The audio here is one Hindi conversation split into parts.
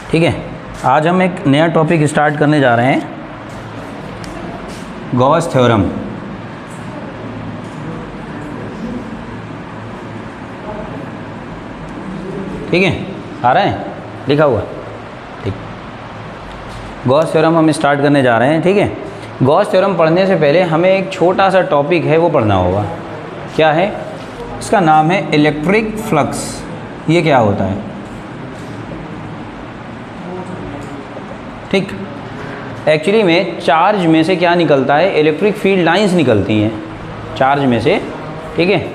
ठीक है, आज हम एक नया टॉपिक स्टार्ट करने जा रहे हैं, गॉस थ्योरम। ठीक है, आ रहा है लिखा हुआ? ठीक, गॉस थ्योरम हम स्टार्ट करने जा रहे हैं। ठीक है, गॉस थ्योरम पढ़ने से पहले हमें एक छोटा सा टॉपिक है वो पढ़ना होगा। क्या है? इसका नाम है इलेक्ट्रिक फ्लक्स। ये क्या होता है? ठीक, एक्चुअली में चार्ज में से क्या निकलता है? इलेक्ट्रिक फील्ड लाइंस निकलती हैं चार्ज में से। ठीक है,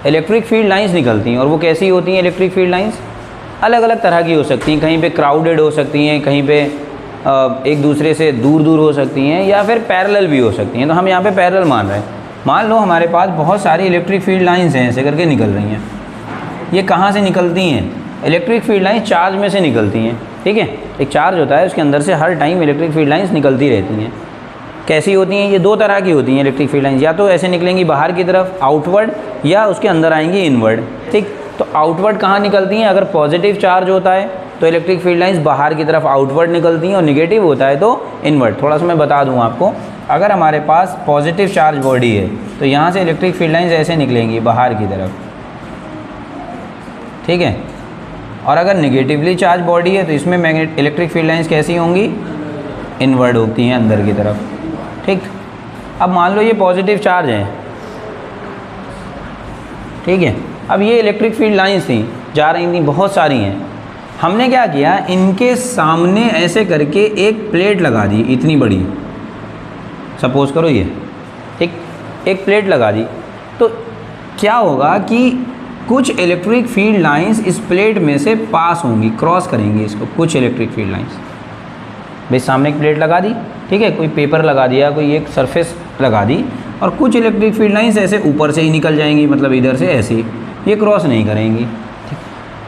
इलेक्ट्रिक फील्ड लाइंस निकलती हैं। और वो कैसी होती हैं इलेक्ट्रिक फील्ड लाइंस? अलग अलग तरह की हो सकती हैं। कहीं पे क्राउडेड हो सकती हैं, कहीं पे एक दूसरे से दूर दूर हो सकती हैं, या फिर पैरेलल भी हो सकती हैं। तो हम यहाँ पे पैरेलल मान रहे हैं। मान लो हमारे पास बहुत सारी इलेक्ट्रिक फील्ड लाइंस हैं, ऐसे करके निकल रही हैं। ये कहाँ से निकलती हैं? इलेक्ट्रिक फील्ड लाइंस चार्ज में से निकलती हैं। ठीक है, एक चार्ज होता है, उसके अंदर से हर टाइम इलेक्ट्रिक फील्ड लाइंस निकलती रहती हैं। कैसी होती हैं? ये दो तरह की होती हैं इलेक्ट्रिक फील्ड लाइंस। या तो ऐसे निकलेंगी बाहर की तरफ आउटवर्ड, या उसके अंदर आएंगी इनवर्ड। ठीक, तो आउटवर्ड कहाँ निकलती हैं? अगर पॉजिटिव चार्ज होता है तो इलेक्ट्रिक फील्ड लाइंस बाहर की तरफ आउटवर्ड निकलती हैं, और निगेटिव होता है तो इनवर्ड। थोड़ा सा मैं बता दूँ आपको, अगर हमारे पास पॉजिटिव चार्ज बॉडी है तो यहाँ से इलेक्ट्रिक फील्ड लाइंस ऐसे निकलेंगी बाहर की तरफ। ठीक है, और अगर निगेटिवली चार्ज बॉडी है तो इसमें इलेक्ट्रिक फील्ड लाइंस कैसी होंगी? इनवर्ड होती हैं अंदर की तरफ। ठीक, अब मान लो ये पॉजिटिव चार्ज है। ठीक है, अब ये इलेक्ट्रिक फील्ड लाइंस थी, जा रही थी, बहुत सारी हैं। हमने क्या किया, इनके सामने ऐसे करके एक प्लेट लगा दी, इतनी बड़ी, सपोज करो ये। ठीक, एक प्लेट लगा दी तो क्या होगा कि कुछ इलेक्ट्रिक फील्ड लाइंस इस प्लेट में से पास होंगी, क्रॉस करेंगी इसको। कुछ इलेक्ट्रिक फील्ड लाइंस, भाई सामने एक प्लेट लगा दी, ठीक है, कोई पेपर लगा दिया, कोई एक सरफेस लगा दी, और कुछ इलेक्ट्रिक फील्ड लाइंस ऐसे ऊपर से ही निकल जाएंगी, मतलब इधर से ऐसे ही, ये क्रॉस नहीं करेंगी। ठीक,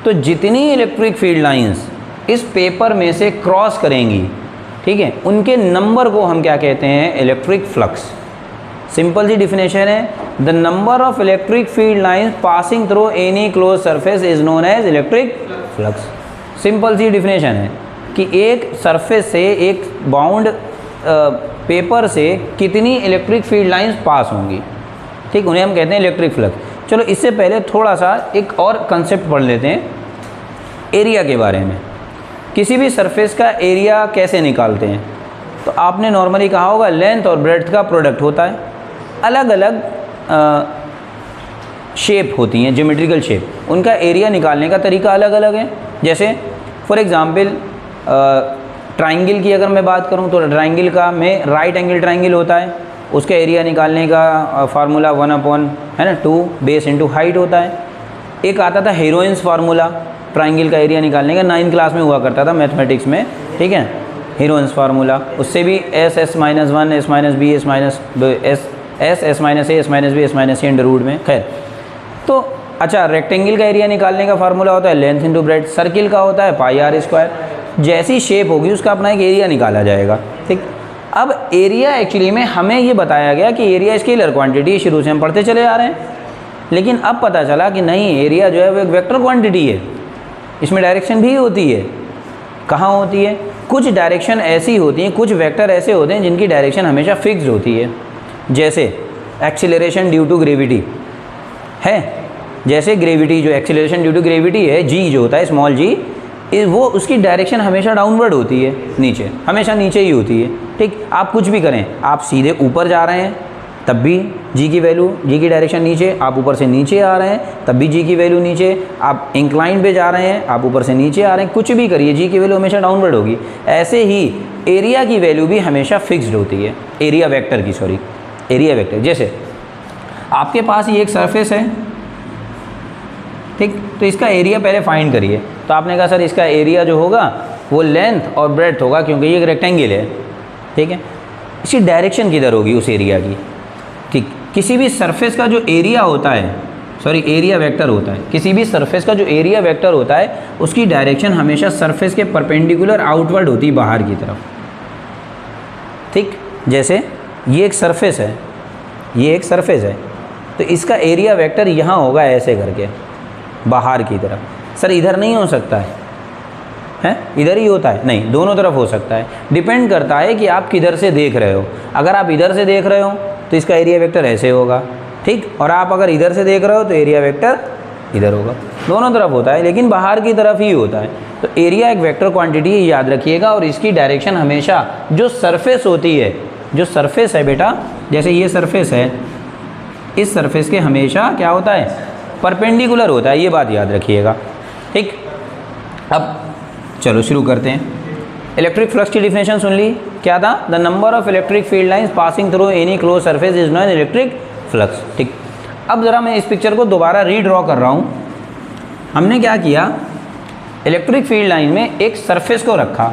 तो जितनी इलेक्ट्रिक फील्ड लाइंस इस पेपर में से क्रॉस करेंगी, ठीक है, उनके नंबर को हम क्या कहते हैं? Electric flux. सिंपल सी डिफिनेशन है, the number of electric field lines passing through any close surface is known as electric flux. Simple सी डिफिनेशन है कि एक सरफेस से, एक बाउंड पेपर से कितनी इलेक्ट्रिक फील्ड लाइंस पास होंगी। ठीक, उन्हें हम कहते हैं इलेक्ट्रिक फ्लक्स। चलो इससे पहले थोड़ा सा एक और कंसेप्ट पढ़ लेते हैं, एरिया के बारे में। किसी भी सरफेस का एरिया कैसे निकालते हैं? तो आपने नॉर्मली कहा होगा लेंथ और ब्रेड्थ का प्रोडक्ट होता है। अलग अलग शेप होती हैं, ज्योमेट्रिकल शेप, उनका एरिया निकालने का तरीका अलग अलग है। जैसे फॉर एग्ज़ाम्पल ट्राइंगल की अगर मैं बात करूं तो ट्राइंगल का में राइट एंगल ट्राइंगल होता है, उसका एरिया निकालने का फार्मूला 1/, है ना, 2 बेस इंटू हाइट होता है। एक आता था हीरोइंस फार्मूला ट्राइंगल का एरिया निकालने का, 9th क्लास में हुआ करता था मैथमेटिक्स में। ठीक है, हीरोइंस फार्मूला, उससे भी s s minus one, s minus b, s minus s s minus a, s minus b, s minus c under root में। खैर, तो अच्छा, रेक्टेंगल का एरिया निकालने का फार्मूला होता है लेंथ इंटू ब्रेड्थ। सर्किल का होता है पाई आर स्क्वायर। जैसी शेप होगी उसका अपना एक एरिया निकाला जाएगा। ठीक, अब एरिया एक्चुअली में हमें ये बताया गया कि एरिया स्केलर क्वांटिटी, शुरू से हम पढ़ते चले आ रहे हैं, लेकिन अब पता चला कि नहीं, एरिया जो है वो एक वेक्टर क्वांटिटी है। इसमें डायरेक्शन भी होती है। कहाँ होती है? कुछ डायरेक्शन ऐसी होती हैं, कुछ वेक्टर ऐसे होते हैं जिनकी डायरेक्शन हमेशा फिक्स्ड होती है। जैसे एक्सीलरेशन ड्यू टू ग्रेविटी है, जैसे ग्रेविटी जो एक्सीलरेशन ड्यू टू ग्रेविटी है, जी जो होता है, स्मॉल जी, वो उसकी डायरेक्शन हमेशा डाउनवर्ड होती है, नीचे, हमेशा नीचे ही होती है। ठीक, आप कुछ भी करें, आप सीधे ऊपर जा रहे हैं तब भी जी की वैल्यू, जी की डायरेक्शन नीचे, आप ऊपर से नीचे आ रहे हैं तब भी जी की वैल्यू नीचे, आप इंक्लाइन पे जा रहे हैं, आप ऊपर से नीचे आ रहे हैं, कुछ भी करिए जी की वैल्यू हमेशा डाउनवर्ड होगी। ऐसे ही एरिया की वैल्यू भी हमेशा फिक्स्ड होती है, एरिया वेक्टर की, सॉरी, एरिया वेक्टर। जैसे आपके पास ये एक सरफेस है, ठीक, तो इसका एरिया पहले फाइंड करिए। तो आपने कहा सर इसका एरिया जो होगा वो लेंथ और ब्रेड्थ होगा, क्योंकि ये एक रेक्टेंगल है। ठीक है, इसकी डायरेक्शन किधर होगी उस एरिया की? ठीक, किसी भी सरफेस का जो एरिया होता है, सॉरी एरिया वेक्टर होता है, किसी भी सरफेस का जो एरिया वेक्टर होता है उसकी डायरेक्शन हमेशा सरफेस के परपेंडिकुलर आउटवर्ड होती है, बाहर की तरफ। ठीक, जैसे ये एक सरफेस है, ये एक सरफेस है, तो इसका एरिया वेक्टर यहाँ होगा ऐसे करके बाहर की तरफ। सर इधर नहीं हो सकता है, है, इधर ही होता है, नहीं दोनों तरफ हो सकता है, डिपेंड करता है कि आप किधर से देख रहे हो। अगर आप इधर से देख रहे हो तो इसका एरिया वेक्टर ऐसे होगा, ठीक, और आप अगर इधर से देख रहे हो तो एरिया वेक्टर इधर होगा। दोनों तरफ होता है लेकिन बाहर की तरफ ही होता है। तो एरिया एक वेक्टर क्वांटिटी याद रखिएगा, और इसकी डायरेक्शन हमेशा जो सरफेस होती है, जो सरफेस है बेटा, जैसे ये सरफेस है, इस सरफेस के हमेशा क्या होता है, परपेंडिकुलर होता है, ये बात याद रखिएगा, ठीक। अब चलो शुरू करते हैं। इलेक्ट्रिक फ्लक्स की डिफिनेशन सुन ली, क्या था, the number of electric field lines passing through any close surface is known electric flux, ठीक। अब ज़रा मैं इस पिक्चर को दोबारा रीड्रॉ कर रहा हूँ। हमने क्या किया, इलेक्ट्रिक फील्ड लाइन में एक सरफेस को रखा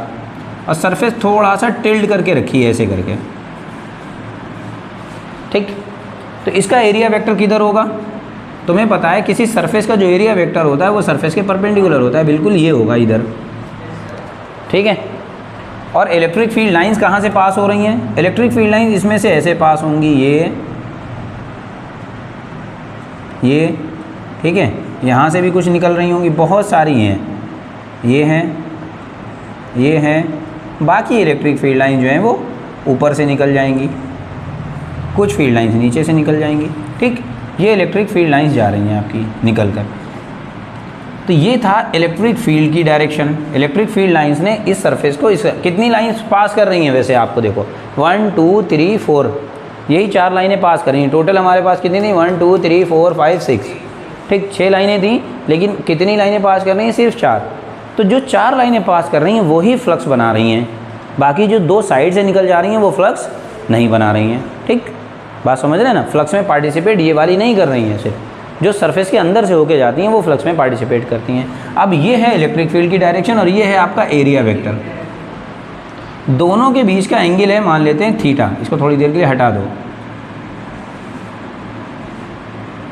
और सरफेस थोड़ा सा टिल्ट करके रखी है, ऐसे करके, ठीक। तो इसका एरिया वेक्टर किधर होगा, तुम्हें पता है किसी सरफेस का जो एरिया वेक्टर होता है वो सरफेस के परपेंडिकुलर होता है, बिल्कुल ये होगा इधर, ठीक है। और इलेक्ट्रिक फील्ड लाइंस कहाँ से पास हो रही हैं, इलेक्ट्रिक फील्ड लाइंस इसमें से ऐसे पास होंगी, ये, ठीक है, यहाँ से भी कुछ निकल रही होंगी, बहुत सारी हैं, ये हैं, बाकी इलेक्ट्रिक फील्ड लाइन जो हैं वो ऊपर से निकल जाएंगी, कुछ फील्ड लाइंस नीचे से निकल जाएंगी, ठीक। ये इलेक्ट्रिक फील्ड लाइंस जा रही हैं आपकी निकल कर। तो ये था इलेक्ट्रिक फील्ड की डायरेक्शन। इलेक्ट्रिक फील्ड लाइंस ने इस सरफेस को, इस कितनी लाइंस पास कर रही हैं वैसे आपको देखो, 1 2 3 4, यही 4 लाइनें पास कर रही हैं। टोटल हमारे पास कितनी थी, 1 2 3 4 5 6, ठीक, 6 लाइनें थी, लेकिन कितनी लाइनें पास कर रही हैं, सिर्फ 4। तो जो 4 लाइनें पास कर रही हैं वही फ्लक्स बना रही हैं, बाकी जो 2 साइड से निकल जा रही हैं वो फ्लक्स नहीं बना रही हैं, ठीक। बात समझ रहे हैं ना, फ्लक्स में पार्टिसिपेट ये वाली नहीं कर रही हैं, सिर्फ जो सरफेस के अंदर से होके जाती हैं वो फ्लक्स में पार्टिसिपेट करती हैं। अब ये है इलेक्ट्रिक फील्ड की डायरेक्शन और ये है आपका एरिया वेक्टर। दोनों के बीच का एंगल है, मान लेते हैं थीटा, इसको थोड़ी देर के लिए हटा दो।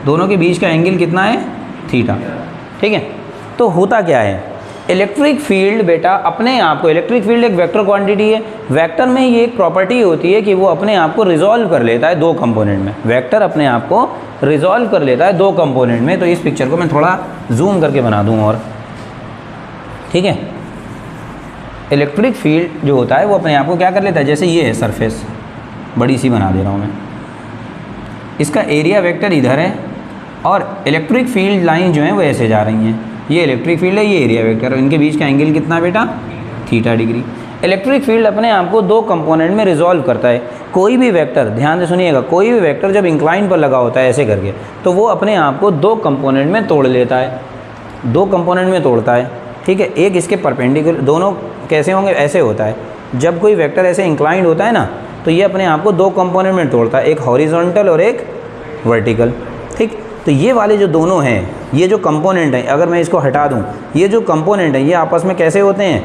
दोनों के बीच का एंगल कितना है, थीटा, ठीक है। तो होता क्या है, इलेक्ट्रिक फील्ड बेटा अपने आप को, इलेक्ट्रिक फील्ड एक वेक्टर क्वांटिटी है, वेक्टर में ये एक प्रॉपर्टी होती है कि वो अपने आप को रिजॉल्व कर लेता है 2 कंपोनेंट में। वेक्टर अपने आप को रिजॉल्व कर लेता है 2 कंपोनेंट में। तो इस पिक्चर को मैं थोड़ा जूम करके बना दूँ और, ठीक है। इलेक्ट्रिक फील्ड जो होता है वो अपने आप को क्या कर लेता है, जैसे ये है सरफेस, बड़ी सी बना दे रहा हूँ मैं, इसका एरिया वेक्टर इधर है और इलेक्ट्रिक फील्ड लाइन जो है वो ऐसे जा रही हैं, ये इलेक्ट्रिक फील्ड है, ये एरिया वेक्टर, इनके बीच का एंगल कितना बेटा, थीटा डिग्री। इलेक्ट्रिक फील्ड अपने आप को 2 कंपोनेंट में रिजॉल्व करता है। कोई भी वेक्टर, ध्यान से सुनिएगा, कोई भी वेक्टर जब इंक्लाइन पर लगा होता है ऐसे करके, तो वो अपने आप को 2 कंपोनेंट में तोड़ लेता है, 2 कंपोनेंट में तोड़ता है, ठीक है। एक इसके परपेंडिकुलर, दोनों कैसे होंगे, ऐसे होता है, जब कोई वेक्टर ऐसे इंक्लाइंड होता है ना तो ये अपने आप को 2 कंपोनेंट में तोड़ता है, एक हॉरिजॉन्टल और एक वर्टिकल, ठीक। तो ये वाले जो दोनों हैं, ये जो कंपोनेंट हैं, अगर मैं इसको हटा दूं, ये जो कंपोनेंट हैं ये आपस में कैसे होते हैं,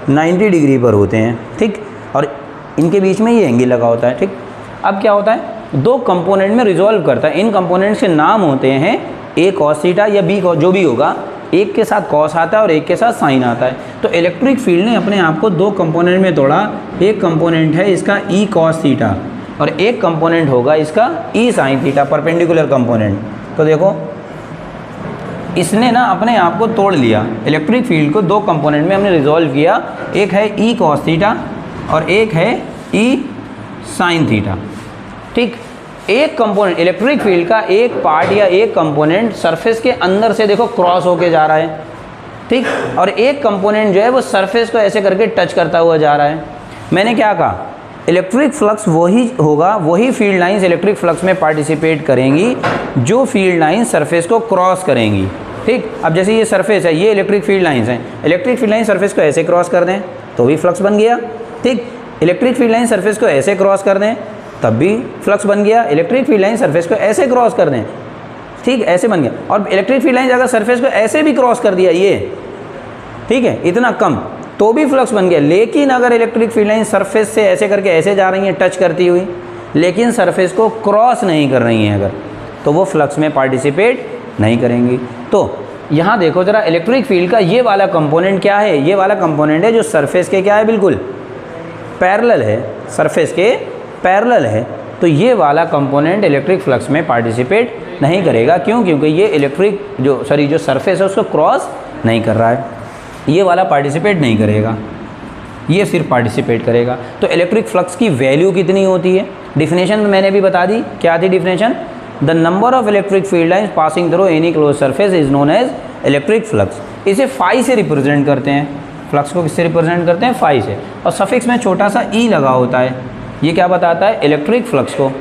90 डिग्री पर होते हैं, ठीक। और इनके बीच में ये एंगल लगा होता है, ठीक। अब क्या होता है, 2 कंपोनेंट में रिजॉल्व करता है। इन कंपोनेंट्स के नाम होते हैं ए कॉस थीटा या बी कॉस, जो भी होगा, एक के साथ कॉस आता है और एक के साथ साइन आता है। तो इलेक्ट्रिक फील्ड ने अपने आप को 2 कंपोनेंट में तोड़ा। एक कंपोनेंट है इसका ई कॉस थीटा और एक कंपोनेंट होगा इसका ई साइन थीटा, परपेंडिकुलर कंपोनेंट। तो देखो इसने ना अपने आप को तोड़ लिया, इलेक्ट्रिक फील्ड को 2 कंपोनेंट में हमने रिजॉल्व किया, एक है ई कॉस थीटा और एक है ई साइन थीटा, ठीक। एक कंपोनेंट, इलेक्ट्रिक फील्ड का एक पार्ट या एक कंपोनेंट सरफेस के अंदर से देखो क्रॉस होके जा रहा है, ठीक, और एक कंपोनेंट जो है वो सरफेस को ऐसे करके टच करता हुआ जा रहा है। मैंने क्या कहा, इलेक्ट्रिक फ्लक्स वही होगा, वही फील्ड लाइंस इलेक्ट्रिक फ्लक्स में पार्टिसिपेट करेंगी जो फील्ड लाइंस सरफेस को क्रॉस करेंगी, ठीक। अब जैसे ये सरफेस है, ये इलेक्ट्रिक फील्ड लाइंस हैं, इलेक्ट्रिक फील्ड लाइन सरफेस को ऐसे क्रॉस कर दें तो भी फ्लक्स बन गया, ठीक। इलेक्ट्रिक फील्ड लाइन सरफेस को ऐसे क्रॉस कर दें तब भी फ्लक्स बन गया। इलेक्ट्रिक फील्ड लाइन सरफेस को ऐसे क्रॉस कर दें, ठीक, ऐसे बन गया। और इलेक्ट्रिक फील्ड लाइन अगर सरफेस को ऐसे भी क्रॉस कर दिया ये, ठीक है, इतना कम, तो भी फ्लक्स बन गया। लेकिन अगर इलेक्ट्रिक फील्ड लाइन सरफेस से ऐसे करके ऐसे जा रही हैं टच करती हुई, लेकिन सरफेस को क्रॉस नहीं कर रही हैं अगर, तो वो फ्लक्स में पार्टिसिपेट नहीं करेंगी। तो यहाँ देखो ज़रा, इलेक्ट्रिक फील्ड का ये वाला कंपोनेंट क्या है, ये वाला कंपोनेंट है जो सरफेस के क्या है, बिल्कुल पैरेलल है, सरफेस के पैरेलल है। तो ये वाला कंपोनेंट इलेक्ट्रिक फ्लक्स में पार्टिसिपेट नहीं करेगा। क्यों? क्योंकि ये इलेक्ट्रिक जो सरफेस है उसको क्रॉस नहीं कर रहा है। ये वाला पार्टिसिपेट नहीं करेगा, ये सिर्फ पार्टिसिपेट करेगा। तो इलेक्ट्रिक फ्लक्स की वैल्यू कितनी होती है? डिफिनेशन मैंने भी बता दी, क्या थी definition? The number of electric field lines passing through any close surface is known as electric flux. इसे फाई से रिप्रेजेंट करते हैं, फ्लक्स को किससे रिप्रेजेंट करते हैं? फाई से, और सफिक्स में छोटा सा ई लगा होता है। ये क्या बताता है? इलेक्ट्रिक फ्लक्स को।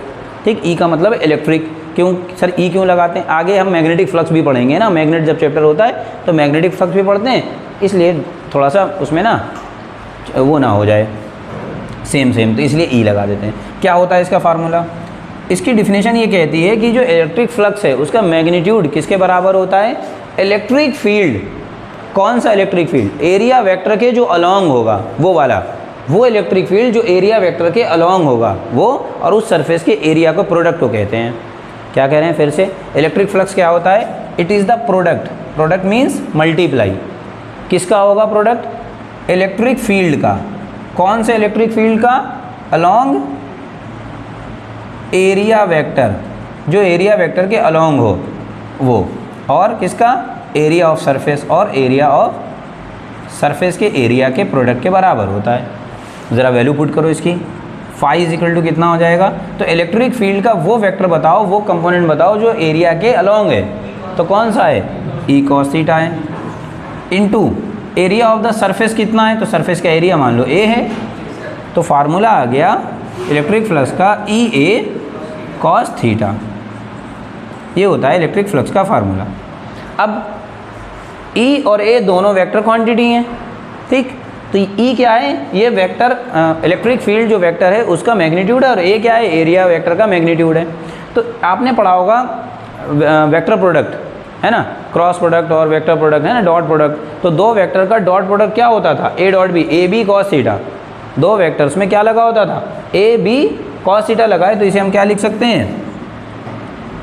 ठीक, ई का मतलब इलेक्ट्रिक। क्यों सर ई क्यों लगाते हैं? आगे हम मैग्नेटिक फ्लक्स भी पढ़ेंगे ना, मैग्नेट जब चैप्टर होता है तो मैग्नेटिक फ्लक्स भी पढ़ते हैं, इसलिए थोड़ा सा उसमें ना वो ना हो जाए सेम, तो इसलिए ई लगा देते हैं। क्या होता है इसका फार्मूला? इसकी डिफिनेशन ये कहती है कि जो इलेक्ट्रिक फ्लक्स है उसका मैग्नीट्यूड किसके बराबर होता है? Electric field. कौन सा इलेक्ट्रिक फील्ड? एरिया वेक्टर के जो अलॉन्ग होगा वो वाला, वो इलेक्ट्रिक फील्ड जो एरिया वेक्टर के अलॉन्ग होगा वो, और उस सरफेस के एरिया को प्रोडक्ट को कहते हैं। क्या कह रहे हैं फिर से? इलेक्ट्रिक फ्लक्स क्या होता है? It is the product. Product means multiply. किसका होगा प्रोडक्ट? इलेक्ट्रिक फील्ड का। कौन से इलेक्ट्रिक फील्ड का? अलॉन्ग एरिया वेक्टर, जो एरिया वेक्टर के अलॉन्ग हो वो, और किसका? एरिया ऑफ सरफेस, और एरिया ऑफ सरफेस के एरिया के प्रोडक्ट के बराबर होता है। ज़रा वैल्यू पुट करो इसकी। फाई इज इक्वल टू कितना हो जाएगा? तो इलेक्ट्रिक फील्ड का वो वेक्टर बताओ, वो कंपोनेंट बताओ जो एरिया के अलॉन्ग है, तो कौन सा है? ई कॉस थीटा है, into area of the surface कितना है? तो सरफेस का एरिया मान लो ए है, तो फार्मूला आ गया इलेक्ट्रिक फ्लक्स का ई ए कॉस थीटा। ये होता है इलेक्ट्रिक फ्लक्स का फार्मूला। अब ई और ए दोनों वेक्टर क्वांटिटी हैं, ठीक, तो ई क्या है? ये वेक्टर इलेक्ट्रिक फील्ड जो वेक्टर है उसका मैग्नीट्यूड है, और ए क्या है? एरिया वेक्टर का मैग्नीट्यूड है। तो आपने पढ़ा होगा वेक्टर प्रोडक्ट, है ना, क्रॉस प्रोडक्ट और वेक्टर प्रोडक्ट, है ना, डॉट प्रोडक्ट। तो दो वेक्टर का डॉट प्रोडक्ट क्या होता था? A dot B, A B cos theta. दो वेक्टर्स में क्या लगा होता था? ए बी कॉस थीटा लगा है, तो इसे हम क्या लिख सकते हैं?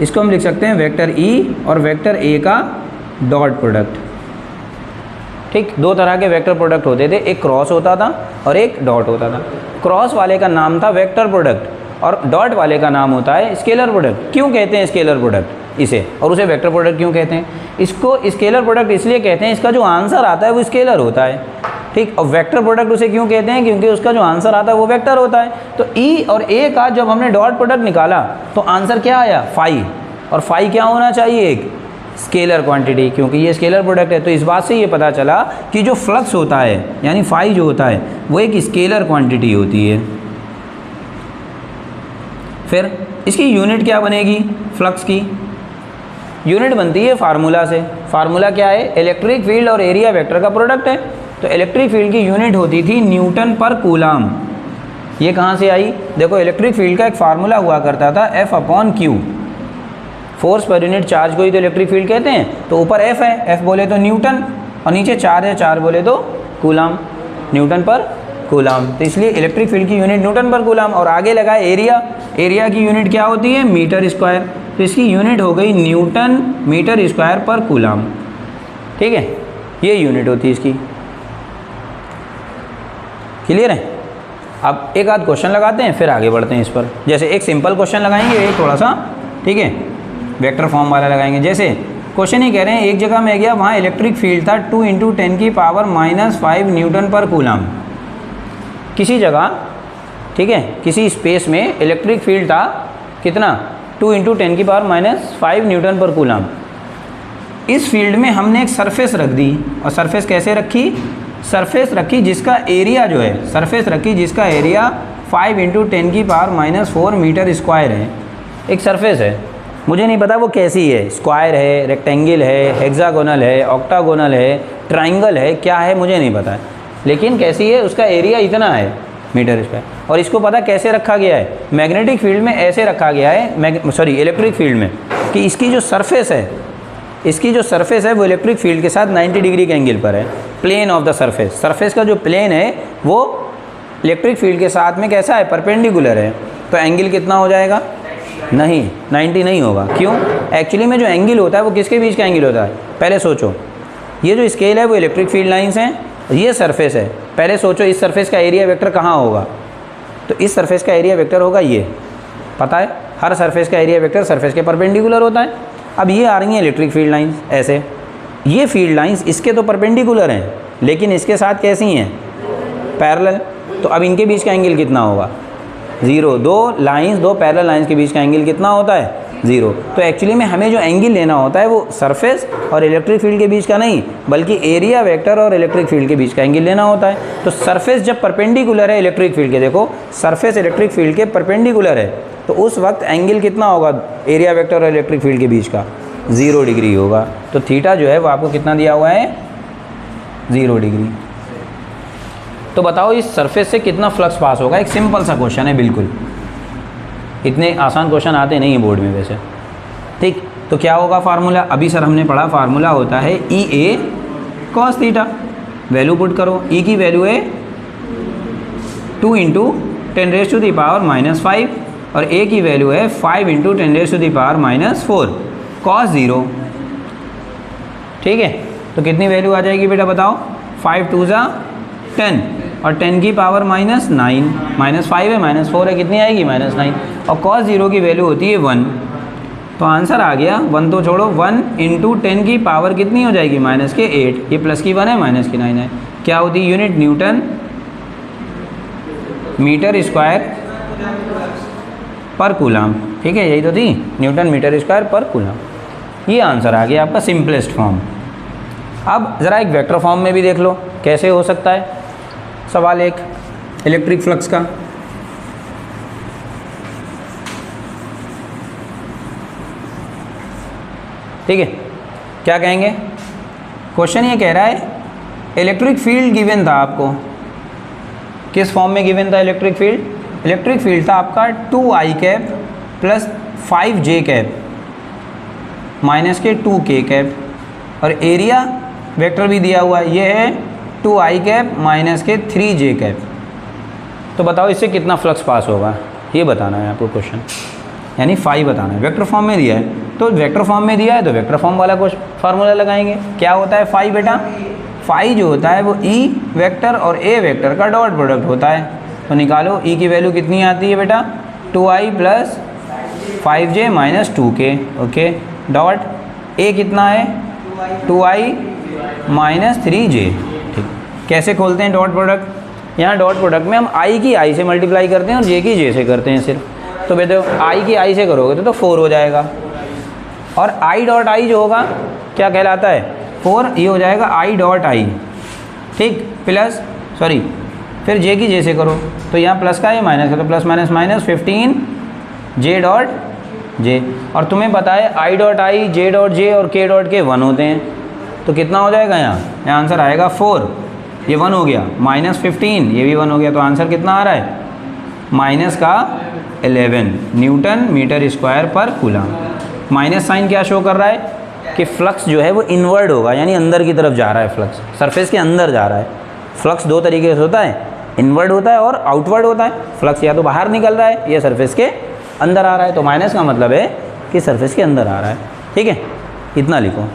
इसको हम लिख सकते हैं वेक्टर ई और वेक्टर ए का डॉट प्रोडक्ट। ठीक, दो तरह के वेक्टर प्रोडक्ट होते थे, एक क्रॉस होता था और एक डॉट होता था। क्रॉस वाले का नाम था वेक्टर प्रोडक्ट और डॉट वाले का नाम होता है स्केलर प्रोडक्ट। क्यों कहते हैं स्केलर प्रोडक्ट इसे, और उसे वेक्टर प्रोडक्ट क्यों कहते हैं? इसको स्केलर प्रोडक्ट इसलिए कहते हैं, इसका जो आंसर आता है वो स्केलर होता है। ठीक, और वेक्टर प्रोडक्ट उसे क्यों कहते हैं? क्योंकि उसका जो आंसर आता है वो वेक्टर होता है। तो ई और ए का जब हमने डॉट प्रोडक्ट निकाला तो आंसर क्या आया? फाई। और फाई क्या होना चाहिए? एक स्केलर क्वांटिटी, क्योंकि ये स्केलर प्रोडक्ट है। तो इस बात से ये पता चला कि जो फ्लक्स होता है यानी फाई जो होता है वो एक स्केलर क्वांटिटी होती है। फिर इसकी यूनिट क्या बनेगी? फ्लक्स की यूनिट बनती है फार्मूला से। फार्मूला क्या है? इलेक्ट्रिक फील्ड और एरिया वेक्टर का प्रोडक्ट है। तो इलेक्ट्रिक फील्ड की यूनिट होती थी न्यूटन पर कूलाम। ये कहाँ से आई? देखो, इलेक्ट्रिक फील्ड का एक फार्मूला हुआ करता था F/Q। Force per unit charge को ही तो इलेक्ट्रिक फील्ड कहते हैं। तो ऊपर F है, F बोले तो न्यूटन, और नीचे चार्ज है, चार्ज बोले तो कूलाम, न्यूटन पर कूलाम। तो इसलिए इलेक्ट्रिक फील्ड की यूनिट न्यूटन पर कूलाम। और आगे लगा एरिया, एरिया की यूनिट क्या होती है? Metre square. तो इसकी यूनिट हो गई newton metre square per coulomb. ठीक है, ये यूनिट होती है इसकी। क्लियर है? अब एक आध क्वेश्चन लगाते हैं फिर आगे बढ़ते हैं इस पर। जैसे एक सिंपल क्वेश्चन लगाएंगे, एक थोड़ा सा, ठीक है, वेक्टर फॉर्म वाला लगाएंगे। जैसे क्वेश्चन ही कह रहे हैं, एक जगह में गया, वहाँ इलेक्ट्रिक फील्ड था 2 × 10⁻⁻5 न्यूटन पर कूलाम। किसी जगह, ठीक है, किसी स्पेस में इलेक्ट्रिक फील्ड था कितना? 2 × 10⁻⁻5 न्यूटन पर कूलाम। इस फील्ड में हमने एक सरफेस रख दी, और सरफेस कैसे रखी? सरफेस रखी जिसका एरिया जो है, सरफेस रखी जिसका एरिया 5 × 10⁻⁴ मीटर स्क्वायर है। एक सरफेस है, मुझे नहीं पता वो कैसी है, स्क्वायर है, रेक्टेंगल है, हेक्सागोनल है, ऑक्टागोनल है, ट्राइंगल है, क्या है मुझे नहीं पता है, लेकिन कैसी है, उसका एरिया इतना है मीटर स्क्वायर। और इसको पता कैसे रखा गया है? मैग्नेटिक फील्ड में ऐसे रखा गया है, इलेक्ट्रिक फील्ड में, कि इसकी जो सरफेस है, इसकी जो सरफेस है वो इलेक्ट्रिक फील्ड के साथ 90 डिग्री के एंगल पर है। Plane of the surface, surface का जो प्लेन है वो इलेक्ट्रिक फील्ड के साथ में कैसा है? परपेंडिकुलर है। तो एंगल कितना हो जाएगा? नहीं, 90 नहीं होगा। क्यों? एक्चुअली में जो एंगल होता है वो किसके बीच का एंगल होता है? पहले सोचो, ये जो स्केल है वो इलेक्ट्रिक फील्ड लाइंस हैं, ये सरफेस है। पहले सोचो इस सरफेस का एरिया वेक्टर कहाँ होगा? तो इस सरफेस का एरिया वेक्टर होगा ये, पता है, हर सरफेस का एरिया वेक्टर सरफेस के परपेंडिकुलर होता है। अब ये आ रही हैं इलेक्ट्रिक फील्ड लाइंस ऐसे, ये फील्ड लाइंस इसके तो परपेंडिकुलर हैं, लेकिन इसके साथ कैसी हैं, पैरेलल। तो अब इनके बीच का एंगल कितना होगा, 0। दो पैरेलल लाइंस के बीच का एंगल कितना होता है, 0। तो एक्चुअली में हमें जो एंगल लेना होता है वो सरफेस और इलेक्ट्रिक फील्ड के बीच का नहीं, बल्कि एरिया वेक्टर और इलेक्ट्रिक फील्ड के बीच का एंगल लेना होता है। तो सरफेस जब परपेंडिकुलर है इलेक्ट्रिक फील्ड के, देखो सरफेस इलेक्ट्रिक फील्ड के परपेंडिकुलर है, तो उस वक्त एंगल कितना होगा एरिया वेक्टर और इलेक्ट्रिक फील्ड के बीच का, 0 डिग्री होगा। तो थीटा जो है वो आपको कितना दिया हुआ है, 0 डिग्री। तो बताओ इस सरफेस से कितना फ्लक्स पास होगा। एक सिंपल सा क्वेश्चन है, बिल्कुल इतने आसान क्वेश्चन आते नहीं है बोर्ड में वैसे, ठीक। तो क्या होगा फार्मूला, अभी सर हमने पढ़ा, फार्मूला होता है ई ए कॉस थीटा। वैल्यू पुट करो, ई की वैल्यू है 2 × 10⁻⁻⁵ और ए की वैल्यू है 5 × 10⁻⁻⁴ कॉस 0, ठीक है। तो कितनी वैल्यू आ जाएगी बेटा बताओ, 5 2 ज़ा 10 और 10 की पावर -9, -5 है -4 है, कितनी आएगी -9, और cos 0 की वैल्यू होती है 1। तो आंसर आ गया 1, तो छोड़ो 1 × 10 की पावर कितनी हो जाएगी, -8, ये प्लस की 1 है -9 है, क्या होती है यूनिट, न्यूटन मीटर स्क्वायर पर कूलम, ठीक है, यही तो थी, न्यूटन मीटर स्क्वायर पर कूलम। ये आंसर आ गया आपका सिंपलेस्ट फॉर्म। अब ज़रा एक वेक्टर फॉर्म में भी देख लो कैसे हो सकता है सवाल एक इलेक्ट्रिक फ्लक्स का। ठीक है, क्या कहेंगे, क्वेश्चन ये कह रहा है इलेक्ट्रिक फील्ड गिवन था आपको, किस फॉर्म में गिवन था इलेक्ट्रिक फील्ड, इलेक्ट्रिक फील्ड था आपका 2i cap plus 5j cap minus के 2k कैप, और एरिया वेक्टर भी दिया हुआ है, ये है 2i कैप माइनस के 3j कैप। तो बताओ इससे कितना फ्लक्स पास होगा, ये बताना है आपको क्वेश्चन, यानी फाई बताना है। वेक्टर फॉर्म में दिया है, तो वेक्टर फॉर्म में दिया है तो वेक्टर फॉर्म वाला कुछ फार्मूला लगाएंगे। क्या होता है फाई बेटा, फाई जो होता है वो ई वेक्टर और ए वेक्टर का डॉट प्रोडक्ट होता है। तो निकालो, ई की वैल्यू कितनी आती है बेटा, 2i plus 5j minus 2k, okay, dot A कितना है 2i माइनस 3j, ठीक। कैसे खोलते हैं डॉट प्रोडक्ट, यहाँ डॉट प्रोडक्ट में हम i की i से मल्टीप्लाई करते हैं और j की j से करते हैं सिर्फ। तो बेटे i की i से करोगे तो 4 हो जाएगा, और i डॉट i जो होगा क्या कहलाता है 4, ये हो जाएगा i डॉट i, ठीक, प्लस सॉरी फिर j की j से करो, तो यहाँ प्लस का है माइनस का, तो plus minus minus 15 j dot j, और तुम्हें पता है i dot i, j dot j और k डॉट k 1 होते हैं, तो कितना हो जाएगा यहाँ आंसर आएगा 4, ये 1 हो गया, माइनस 15 ये भी 1 हो गया, तो आंसर कितना आ रहा है माइनस का 11 न्यूटन मीटर स्क्वायर पर कूलम। माइनस साइन क्या शो कर रहा है कि फ्लक्स जो है वो इनवर्ड होगा, यानी अंदर की तरफ जा रहा है, फ्लक्स सरफेस के अंदर जा रहा है। फ्लक्स दो तरीके से होता है, इनवर्ड होता है और आउटवर्ड होता है। फ्लक्स या तो बाहर निकल रहा है या सरफेस के अंदर आ रहा है, तो माइनस का मतलब है कि सरफेस के अंदर आ रहा है, ठीक है, इतना लिखो।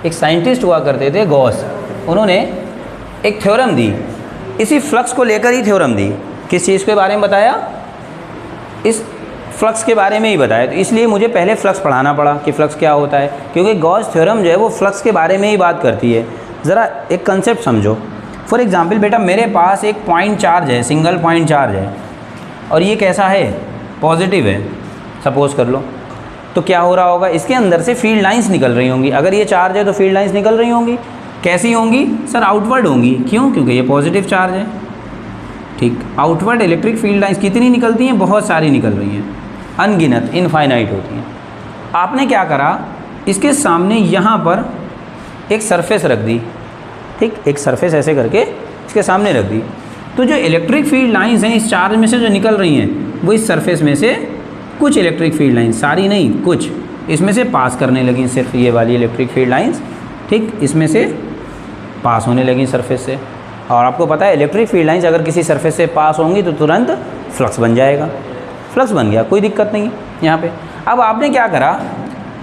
एक साइंटिस्ट हुआ करते थे गॉस, उन्होंने एक थ्योरम दी, इसी फ्लक्स को लेकर ही थ्योरम दी। किस चीज़ के बारे में बताया, इस फ्लक्स के बारे में ही बताया, तो इसलिए मुझे पहले फ्लक्स पढ़ाना पड़ा कि फ्लक्स क्या होता है, क्योंकि गॉस थ्योरम जो है वो फ्लक्स के बारे में ही बात करती है। ज़रा एक कंसेप्ट समझो। फॉर एग्जांपल बेटा मेरे पास एक पॉइंट चार्ज है, सिंगल पॉइंट चार्ज है, और ये कैसा है, पॉजिटिव है सपोज़ कर लो, तो क्या हो रहा होगा, इसके अंदर से फील्ड लाइंस निकल रही होंगी। अगर ये चार्ज है तो फील्ड लाइंस निकल रही होंगी, कैसी होंगी सर, आउटवर्ड होंगी। क्यों, क्योंकि ये पॉजिटिव चार्ज है, ठीक। आउटवर्ड इलेक्ट्रिक फील्ड लाइंस कितनी निकलती हैं, बहुत सारी निकल रही हैं, अनगिनत, इनफाइनाइट होती हैं। आपने क्या करा, इसके सामने यहाँ पर एक सरफेस रख दी, ठीक, एक सरफेस ऐसे करके इसके सामने रख दी, तो जो इलेक्ट्रिक फील्ड लाइंस हैं इस चार्ज में से जो निकल रही हैं, वो इस सरफेस में से कुछ इलेक्ट्रिक फील्ड लाइंस, सारी नहीं कुछ, इसमें से पास करने लगी, सिर्फ ये वाली इलेक्ट्रिक फील्ड लाइंस, ठीक, इसमें से पास होने लगी सरफेस से। और आपको पता है इलेक्ट्रिक फील्ड लाइंस अगर किसी सरफेस से पास होंगी तो तुरंत फ्लक्स बन जाएगा, फ्लक्स बन गया, कोई दिक्कत नहीं यहाँ पे। अब आपने क्या करा,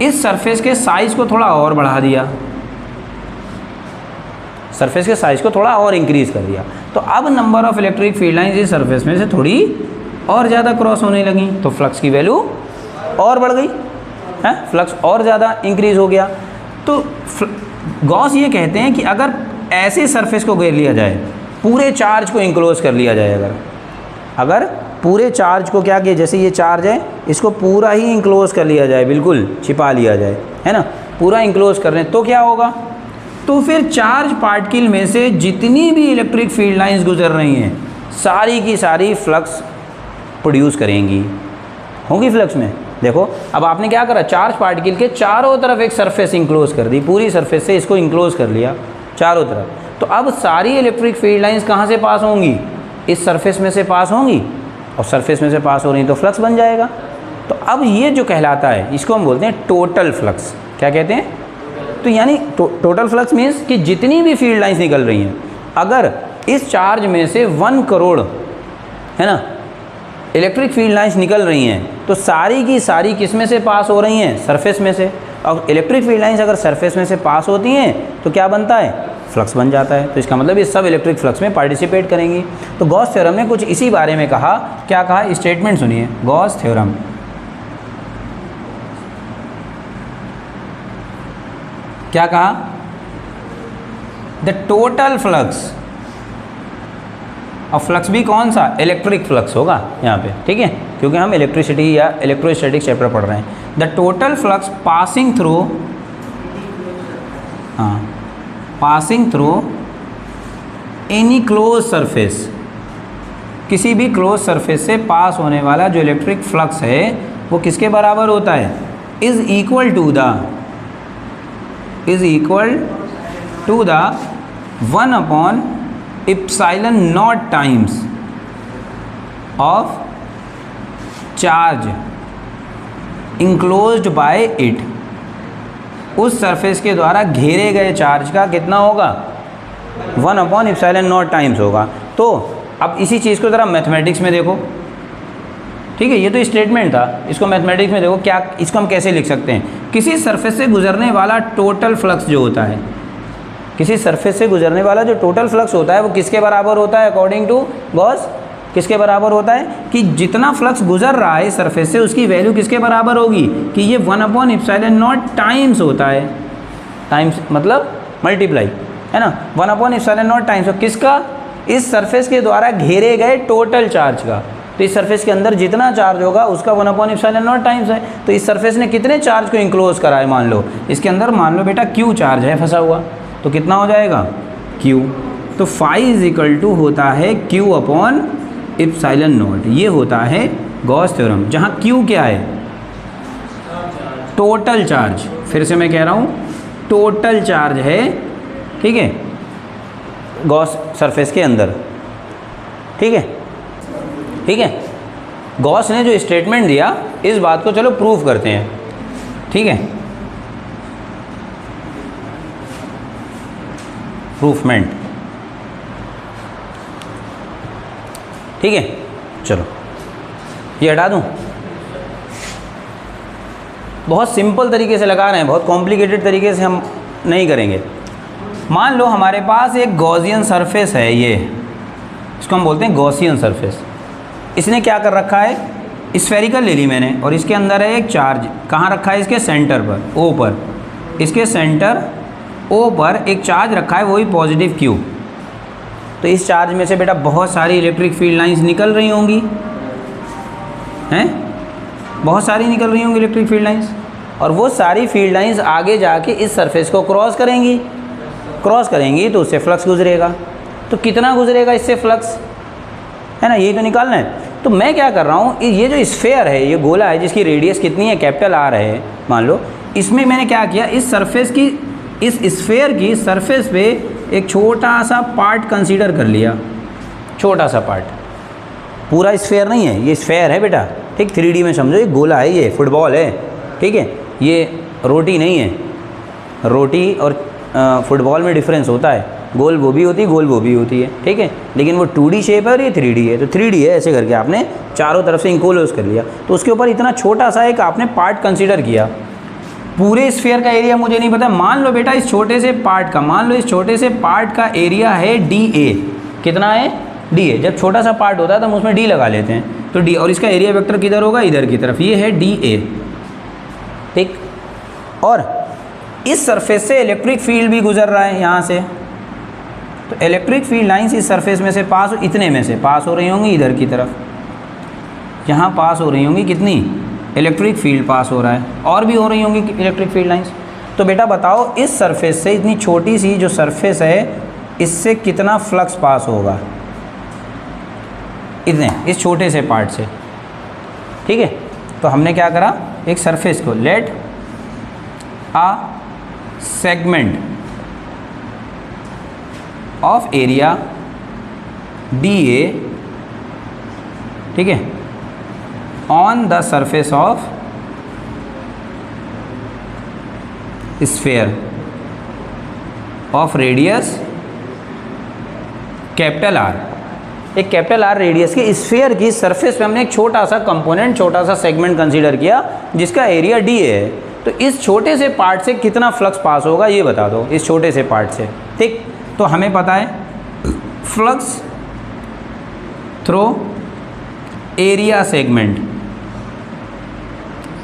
इस सरफेस के साइज़ को थोड़ा और बढ़ा दिया, सरफेस के साइज़ को थोड़ा और इंक्रीज़ कर दिया, तो अब number of electric field lines इस सरफेस में से थोड़ी और ज़्यादा क्रॉस होने लगी, तो फ्लक्स की वैल्यू और बढ़ गई है, फ्लक्स और ज़्यादा इंक्रीज़ हो गया। तो गॉस ये कहते हैं कि अगर ऐसी सरफेस को घेर लिया जाए, पूरे चार्ज को इंक्लोज कर लिया जाए, अगर पूरे चार्ज को क्या किया, जैसे ये चार्ज है इसको पूरा ही इंक्लोज कर लिया जाए, बिल्कुल छिपा लिया जाए, है ना, पूरा इंक्लोज कर रहे हैं, तो क्या होगा, तो फिर चार्ज पार्टिकल में से जितनी भी इलेक्ट्रिक फील्ड लाइंस गुजर रही हैं सारी की सारी फ्लक्स प्रोड्यूस करेंगी, होंगी फ्लक्स में। देखो अब आपने क्या करा, चार्ज पार्टिकल के चारों तरफ एक सरफेस इंक्लोज कर दी, पूरी सरफेस से इसको इंक्लोज कर लिया चारों तरफ, तो अब सारी इलेक्ट्रिक फील्ड लाइंस कहाँ से पास होंगी, इस सरफेस में से पास होंगी, और सरफेस में से पास हो रही तो फ्लक्स बन जाएगा। तो अब ये जो कहलाता है इसको हम बोलते हैं टोटल फ्लक्स। क्या कहते हैं, तो यानी टोटल फ्लक्स मीन्स कि जितनी भी फील्ड लाइंस निकल रही हैं, अगर इस चार्ज में से 1 करोड़, है ना, इलेक्ट्रिक फील्ड लाइंस निकल रही हैं, तो सारी की सारी किस में से पास हो रही हैं, सरफेस में से। और इलेक्ट्रिक फील्ड लाइंस अगर सरफेस में से पास होती हैं तो क्या बनता है, फ्लक्स बन जाता है। तो इसका मतलब ये सब इलेक्ट्रिक फ्लक्स में पार्टिसिपेट करेंगी। तो गॉस थ्योरम ने कुछ इसी बारे में कहा, क्या कहा, स्टेटमेंट सुनिए, गॉस थ्योरम क्या कहा, द टोटल फ्लक्स, और फ्लक्स भी कौन सा, इलेक्ट्रिक फ्लक्स होगा यहाँ पे, ठीक है, क्योंकि हम इलेक्ट्रिसिटी या इलेक्ट्रोस्टैटिक चैप्टर पढ़ रहे हैं। The total flux passing through, हाँ, passing through any close surface, किसी भी क्लोज सरफेस से पास होने वाला जो इलेक्ट्रिक फ्लक्स है वो किसके बराबर होता है, is equal to the 1 upon epsilon naught times of charge enclosed by it, उस सरफेस के द्वारा घेरे गए चार्ज का कितना होगा, 1 अपॉन इप्सिलॉन नॉट टाइम्स होगा। तो अब इसी चीज़ को ज़रा मैथमेटिक्स में देखो, ठीक है, ये तो स्टेटमेंट था, इसको मैथमेटिक्स में देखो, क्या इसको हम कैसे लिख सकते हैं, किसी सरफेस से गुजरने वाला टोटल फ्लक्स जो होता है, किसी सरफेस से गुजरने वाला जो टोटल फ्लक्स होता है वो किसके बराबर होता है, अकॉर्डिंग टू गॉस, किसके बराबर होता है, कि जितना फ्लक्स गुजर रहा है सरफेस से उसकी वैल्यू किसके बराबर होगी, कि ये 1 अपॉन इप्सिलॉन नॉट टाइम्स होता है, टाइम्स मतलब मल्टीप्लाई, है ना, 1 अपॉन इप्सिलॉन नॉट टाइम्स, और किसका, इस सरफेस के द्वारा घेरे गए टोटल चार्ज का। तो इस सरफेस के अंदर जितना चार्ज होगा उसका 1 अपॉन इप्सिलॉन नॉट टाइम्स है। तो इस सरफेस ने कितने चार्ज को इंक्लोज करा है, मान लो इसके अंदर, मान लो बेटा Q चार्ज है फंसा हुआ, तो कितना हो जाएगा Q, तो फाई इज इक्वल टू होता है Q अपॉन इप्सिलॉन नॉट, ये होता है गॉस थ्योरम, जहाँ Q क्या है, टोटल चार्ज, फिर से मैं कह रहा हूँ टोटल चार्ज है, ठीक है, गॉस सरफेस के अंदर, ठीक है, ठीक है। गॉस ने जो स्टेटमेंट दिया इस बात को चलो प्रूफ करते हैं, ठीक है, प्रूफमेंट, ठीक है, चलो ये हटा दूं, बहुत सिंपल तरीके से लगा रहे हैं, बहुत कॉम्प्लिकेटेड तरीके से हम नहीं करेंगे। मान लो हमारे पास एक गॉसियन सरफेस है, ये इसको हम बोलते हैं गॉसियन सरफेस, इसने क्या कर रखा है, स्फेरिकल ले ली मैंने, और इसके अंदर है एक चार्ज, कहाँ रखा है, इसके सेंटर पर, O पर, इसके सेंटर O पर एक चार्ज रखा है, वही पॉजिटिव Q। तो इस चार्ज में से बेटा बहुत सारी इलेक्ट्रिक फील्ड लाइंस निकल रही होंगी, हैं, बहुत सारी निकल रही होंगी इलेक्ट्रिक फील्ड लाइंस, और वो सारी फील्ड लाइंस आगे जाके इस सरफेस को क्रॉस करेंगी तो उससे फ्लक्स गुजरेगा। तो कितना गुजरेगा इससे फ्लक्स, है ना, यही तो निकालना है। तो मैं क्या कर रहा हूँ, ये जो स्फेयर है, ये गोला है जिसकी रेडियस कितनी है, कैपिटल R है, मान लो, इसमें मैंने क्या किया, इस सरफेस की, इस स्फेयर की सरफेस पे एक छोटा सा पार्ट कंसीडर कर लिया, छोटा सा पार्ट, पूरा स्फेयर नहीं है, ये स्फेयर है बेटा, ठीक, 3D में समझो, ये गोला है, ये फुटबॉल है, ठीक है, ये रोटी नहीं है, रोटी और फुटबॉल में डिफरेंस होता है, गोल वो भी होती है, गोल वो भी होती है, ठीक है, लेकिन वो 2D शेप है और ये 3D है। तो 3D है, ऐसे करके आपने चारों तरफ से इंक्लोज कर लिया, तो उसके ऊपर इतना छोटा सा एक आपने पार्ट कंसीडर किया। पूरे स्फीयर का एरिया मुझे नहीं पता, मान लो बेटा इस छोटे से पार्ट का, मान लो इस छोटे से पार्ट का एरिया है DA, कितना है DA, जब छोटा सा पार्ट होता है तो हम उसमें D लगा लेते हैं, तो D, और इसका एरिया वेक्टर किधर होगा, इधर की तरफ, ये है DA, ठीक। और इस सरफेस से इलेक्ट्रिक फील्ड भी गुजर रहा है यहाँ से, तो इलेक्ट्रिक फील्ड लाइंस इस सरफेस में से पास, इतने में से पास हो रही होंगी इधर की तरफ, यहाँ पास हो रही होंगी कितनी, इलेक्ट्रिक फील्ड पास हो रहा है, और भी हो रही होंगी इलेक्ट्रिक फील्ड लाइंस। तो बेटा बताओ इस सरफेस से, इतनी छोटी सी जो सरफेस है, इससे कितना फ्लक्स पास होगा, इतने, इस छोटे से पार्ट से। ठीक है, तो हमने क्या करा, एक सरफेस को, let a segment of area D A, ठीक है, on the surface of sphere of radius capital R. एक कैपिटल आर रेडियस की स्फीयर की सरफेस पे हमने एक छोटा सा कंपोनेंट, छोटा सा सेगमेंट कंसीडर किया जिसका एरिया डी है। तो इस छोटे से पार्ट से कितना फ्लक्स पास होगा ये बता दो, इस छोटे से पार्ट से। ठीक, तो हमें पता है फ्लक्स थ्रू एरिया सेगमेंट,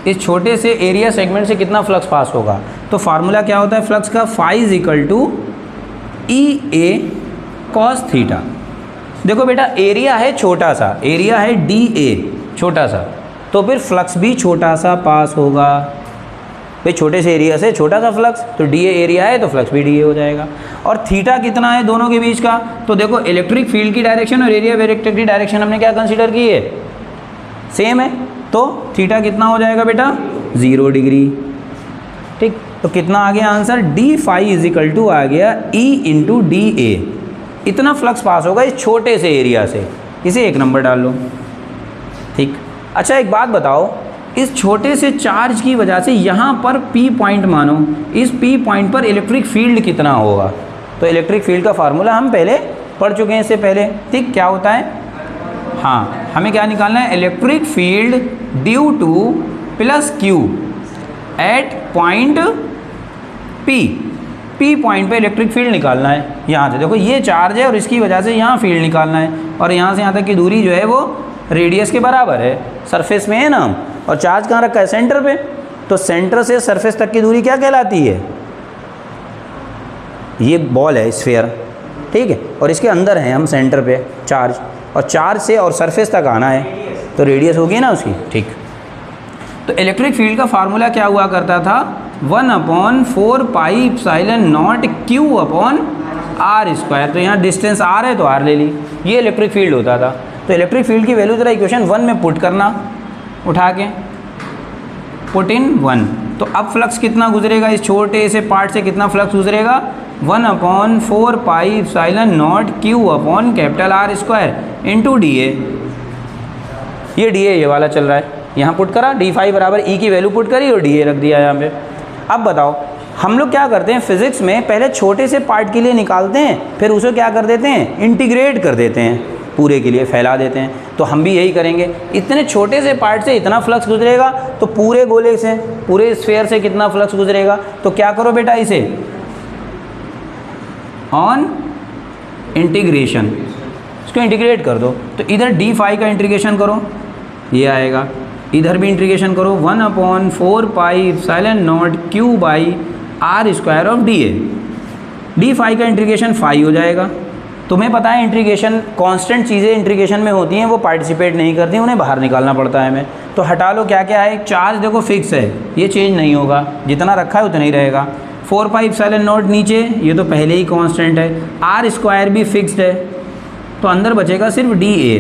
इस छोटे से एरिया सेगमेंट से कितना फ्लक्स पास होगा। तो फार्मूला क्या होता है फ्लक्स का, phi is equal to E A cos theta. देखो बेटा एरिया है छोटा सा, एरिया है डी ए छोटा सा, तो फिर फ्लक्स भी छोटा सा पास होगा। भाई छोटे से एरिया से छोटा सा फ्लक्स, तो डी ए एरिया है तो फ्लक्स भी डी ए हो जाएगा। और थीटा कितना है दोनों के बीच का, तो देखो इलेक्ट्रिक फील्ड की डायरेक्शन और एरिया वेक्टर की डायरेक्शन हमने क्या कंसीडर की है, सेम है, तो थीटा कितना हो जाएगा बेटा 0 डिग्री। ठीक, तो कितना आ गया answer, d phi is equal to आ गया ई इंटू डी ए। इतना फ्लक्स पास होगा इस छोटे से एरिया से, इसे 1 नंबर डाल लो। ठीक, अच्छा एक बात बताओ, इस छोटे से चार्ज की वजह से यहाँ पर P पॉइंट मानो, इस P पॉइंट पर इलेक्ट्रिक फील्ड कितना होगा। तो इलेक्ट्रिक फील्ड का फार्मूला हम पहले पढ़ चुके हैं इससे पहले। ठीक, क्या होता है, हाँ हमें क्या निकालना है, electric field due to plus Q at point P point पे इलेक्ट्रिक फील्ड निकालना है। यहाँ से देखो ये चार्ज है और इसकी वजह से यहाँ फील्ड निकालना है, और यहाँ से यहाँ तक की दूरी जो है वो रेडियस के बराबर है, सरफेस में है ना, और चार्ज कहाँ रखा है, सेंटर पे। तो सेंटर से सरफेस तक की दूरी क्या कहलाती है, ये बॉल है स्फीयर, ठीक है, और इसके अंदर है हम सेंटर पे चार्ज, और चार्ज से और सरफेस तक आना है तो रेडियस होगी ना उसकी। ठीक, तो इलेक्ट्रिक फील्ड का फार्मूला क्या हुआ करता था, 1/4 pi epsilon naught Q upon R square. तो यहाँ डिस्टेंस आर है तो आर ले ली, ये इलेक्ट्रिक फील्ड होता था। तो इलेक्ट्रिक फील्ड की वैल्यू जरा इक्वेशन 1 में पुट करना, उठा के पुट इन 1। तो अब फ्लक्स कितना गुजरेगा, इस छोटे से पार्ट से कितना फ्लक्स गुजरेगा, 1/4 pi epsilon naught Q upon capital R square into D A. ये डी ए ये वाला चल रहा है, यहाँ पुट करा, डी फाई बराबर ई की वैल्यू पुट करी और डी ए रख दिया यहाँ पे। अब बताओ हम लोग क्या करते हैं फिजिक्स में, पहले छोटे से पार्ट के लिए निकालते हैं, फिर उसे क्या कर देते हैं, इंटीग्रेट कर देते हैं, पूरे के लिए फैला देते हैं। तो हम भी यही करेंगे, इतने छोटे से पार्ट से इतना फ्लक्स गुजरेगा तो पूरे गोले से, पूरे स्फीयर से कितना फ्लक्स गुजरेगा। तो क्या करो बेटा, इसे ऑन इंटीग्रेशन, इसको इंटीग्रेट कर दो। तो इधर डी फाई का इंटीग्रेशन करो, ये आएगा, इधर भी इंटीग्रेशन करो, 1/4 pi epsilon naught Q by R square of D A. D phi का इंटीग्रेशन फाई हो जाएगा। तुम्हें पता है इंटीग्रेशन, कांस्टेंट चीज़ें इंटीग्रेशन में होती हैं वो पार्टिसिपेट नहीं करती, उन्हें बाहर निकालना पड़ता है हमें। तो हटा लो, क्या क्या है, चार्ज देखो फिक्स है, ये चेंज नहीं होगा, जितना रखा है उतना ही रहेगा। 4 पाई एप्सिलॉन नॉट नीचे, ये तो पहले ही कांस्टेंट है, आर स्क्वायर भी फिक्स्ड है, तो अंदर बचेगा सिर्फ डी ए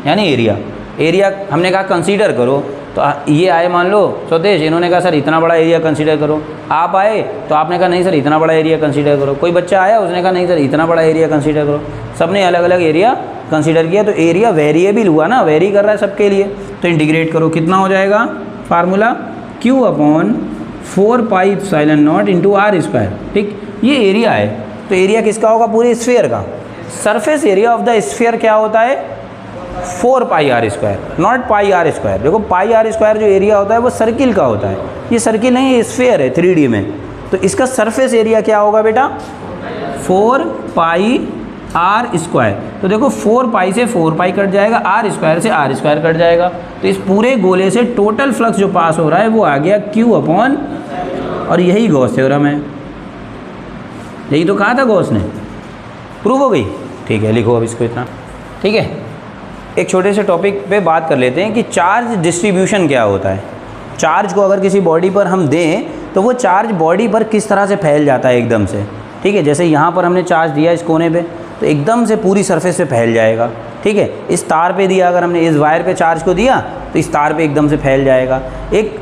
यानी एरिया। एरिया हमने कहा कंसीडर करो, तो ये आए मान लो स्वदेश, इन्होंने कहा सर इतना बड़ा एरिया कंसीडर करो। आप आए तो आपने कहा नहीं सर इतना बड़ा एरिया कंसीडर करो। कोई बच्चा आया उसने कहा नहीं सर इतना बड़ा एरिया कंसीडर करो। सबने अलग अलग एरिया कंसीडर किया, तो एरिया वेरिएबल हुआ ना, वेरी कर रहा है सबके लिए। तो इंटीग्रेट करो, कितना हो जाएगा formula, Q/4 pi epsilon naught into R square. ठीक, ये एरिया है, तो एरिया किसका होगा, पूरे स्फीयर का। Surface area of the sphere क्या होता है, 4 pi are square, not pi are square. देखो पाई आर स्क्वायर जो एरिया होता है वो सर्किल का होता है, ये सर्किल नहीं, ये स्फीयर है 3D में। तो इसका सरफेस एरिया क्या होगा बेटा, 4 पाई आर स्क्वायर। तो देखो 4 पाई से 4 पाई कट जाएगा, आर स्क्वायर से आर स्क्वायर कट जाएगा। तो इस पूरे गोले से टोटल फ्लक्स जो पास हो रहा है वो आ गया Q अपॉन, और यही गॉस थ्योरम है, यही तो कहा था गॉस ने, प्रूव हो गई? ठीक है, लिखो अब इसको इतना। ठीक है, एक छोटे से टॉपिक पे बात कर लेते हैं कि चार्ज डिस्ट्रीब्यूशन क्या होता है। चार्ज को अगर किसी बॉडी पर हम दें तो वो चार्ज बॉडी पर किस तरह से फैल जाता है एकदम से। ठीक है, जैसे यहाँ पर हमने चार्ज दिया इस कोने पे, तो एकदम से पूरी सरफेस पे फैल जाएगा। ठीक है, इस तार पे दिया, अगर हमने इस वायर पे चार्ज को दिया तो इस तार पे एकदम से फैल जाएगा। एक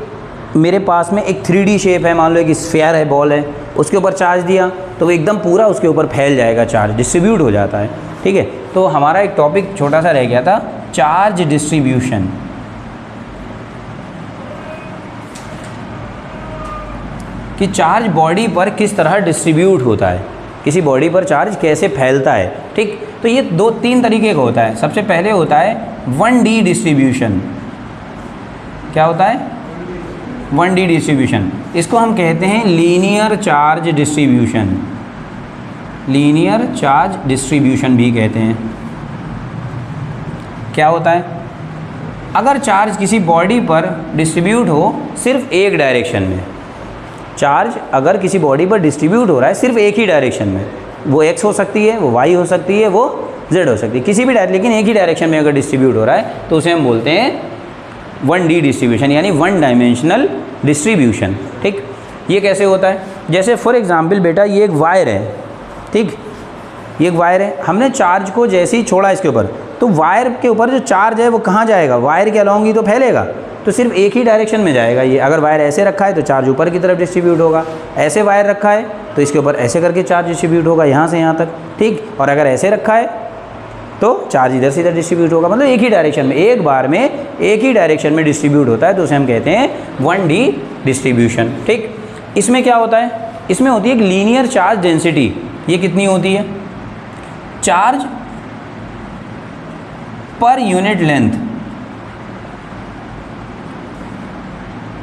मेरे पास में एक 3D शेप है, मान लो एक स्फीयर है, बॉल है, उसके ऊपर चार्ज दिया तो वो एकदम पूरा उसके ऊपर फैल जाएगा, चार्ज डिस्ट्रीब्यूट हो जाता है। ठीक है, तो हमारा एक टॉपिक छोटा सा रह गया था, चार्ज डिस्ट्रीब्यूशन। कि चार्ज बॉडी पर किस तरह डिस्ट्रीब्यूट होता है, किसी बॉडी पर चार्ज कैसे फैलता है। ठीक, तो ये 2-3 तरीके का होता है। सबसे पहले होता है 1D डिस्ट्रीब्यूशन। क्या होता है? 1D distribution. इसको हम कहते हैं linear charge distribution. Linear charge distribution भी कहते हैं। क्या होता है? अगर चार्ज किसी बॉडी पर डिस्ट्रीब्यूट हो सिर्फ एक डायरेक्शन में, चार्ज अगर किसी बॉडी पर डिस्ट्रीब्यूट हो रहा है सिर्फ एक ही डायरेक्शन में, वो x हो सकती है, वो y हो सकती है, वो z हो सकती है, किसी भी लेकिन एक ही डायरेक्शन में अगर डिस्ट्रीब्यूट हो रहा है तो उसे हम बोलते हैं 1D डिस्ट्रीब्यूशन, यानी 1 डायमेंशनल डिस्ट्रीब्यूशन। ठीक, ये कैसे होता है? जैसे फॉर एग्जांपल बेटा ये एक वायर है। ठीक, ये एक वायर है, हमने चार्ज को जैसे ही छोड़ा इसके ऊपर तो वायर के ऊपर जो चार्ज है वो कहाँ जाएगा? वायर के अलॉन्ग ही तो फैलेगा, तो सिर्फ एक ही डायरेक्शन में जाएगा। ये अगर वायर ऐसे रखा है तो चार्ज ऊपर की तरफ डिस्ट्रीब्यूट होगा, ऐसे वायर रखा है तो इसके ऊपर ऐसे करके चार्ज डिस्ट्रीब्यूट होगा यहाँ से यहाँ तक। ठीक, और अगर ऐसे रखा है तो चार्ज इधर से इधर डिस्ट्रीब्यूट होगा, मतलब एक ही डायरेक्शन में, एक बार में एक ही डायरेक्शन में डिस्ट्रीब्यूट होता है, तो उसे हम कहते हैं 1D डिस्ट्रीब्यूशन। ठीक, इसमें क्या होता है? इसमें होती है एक लीनियर चार्ज डेंसिटी। ये कितनी होती है? Charge per unit length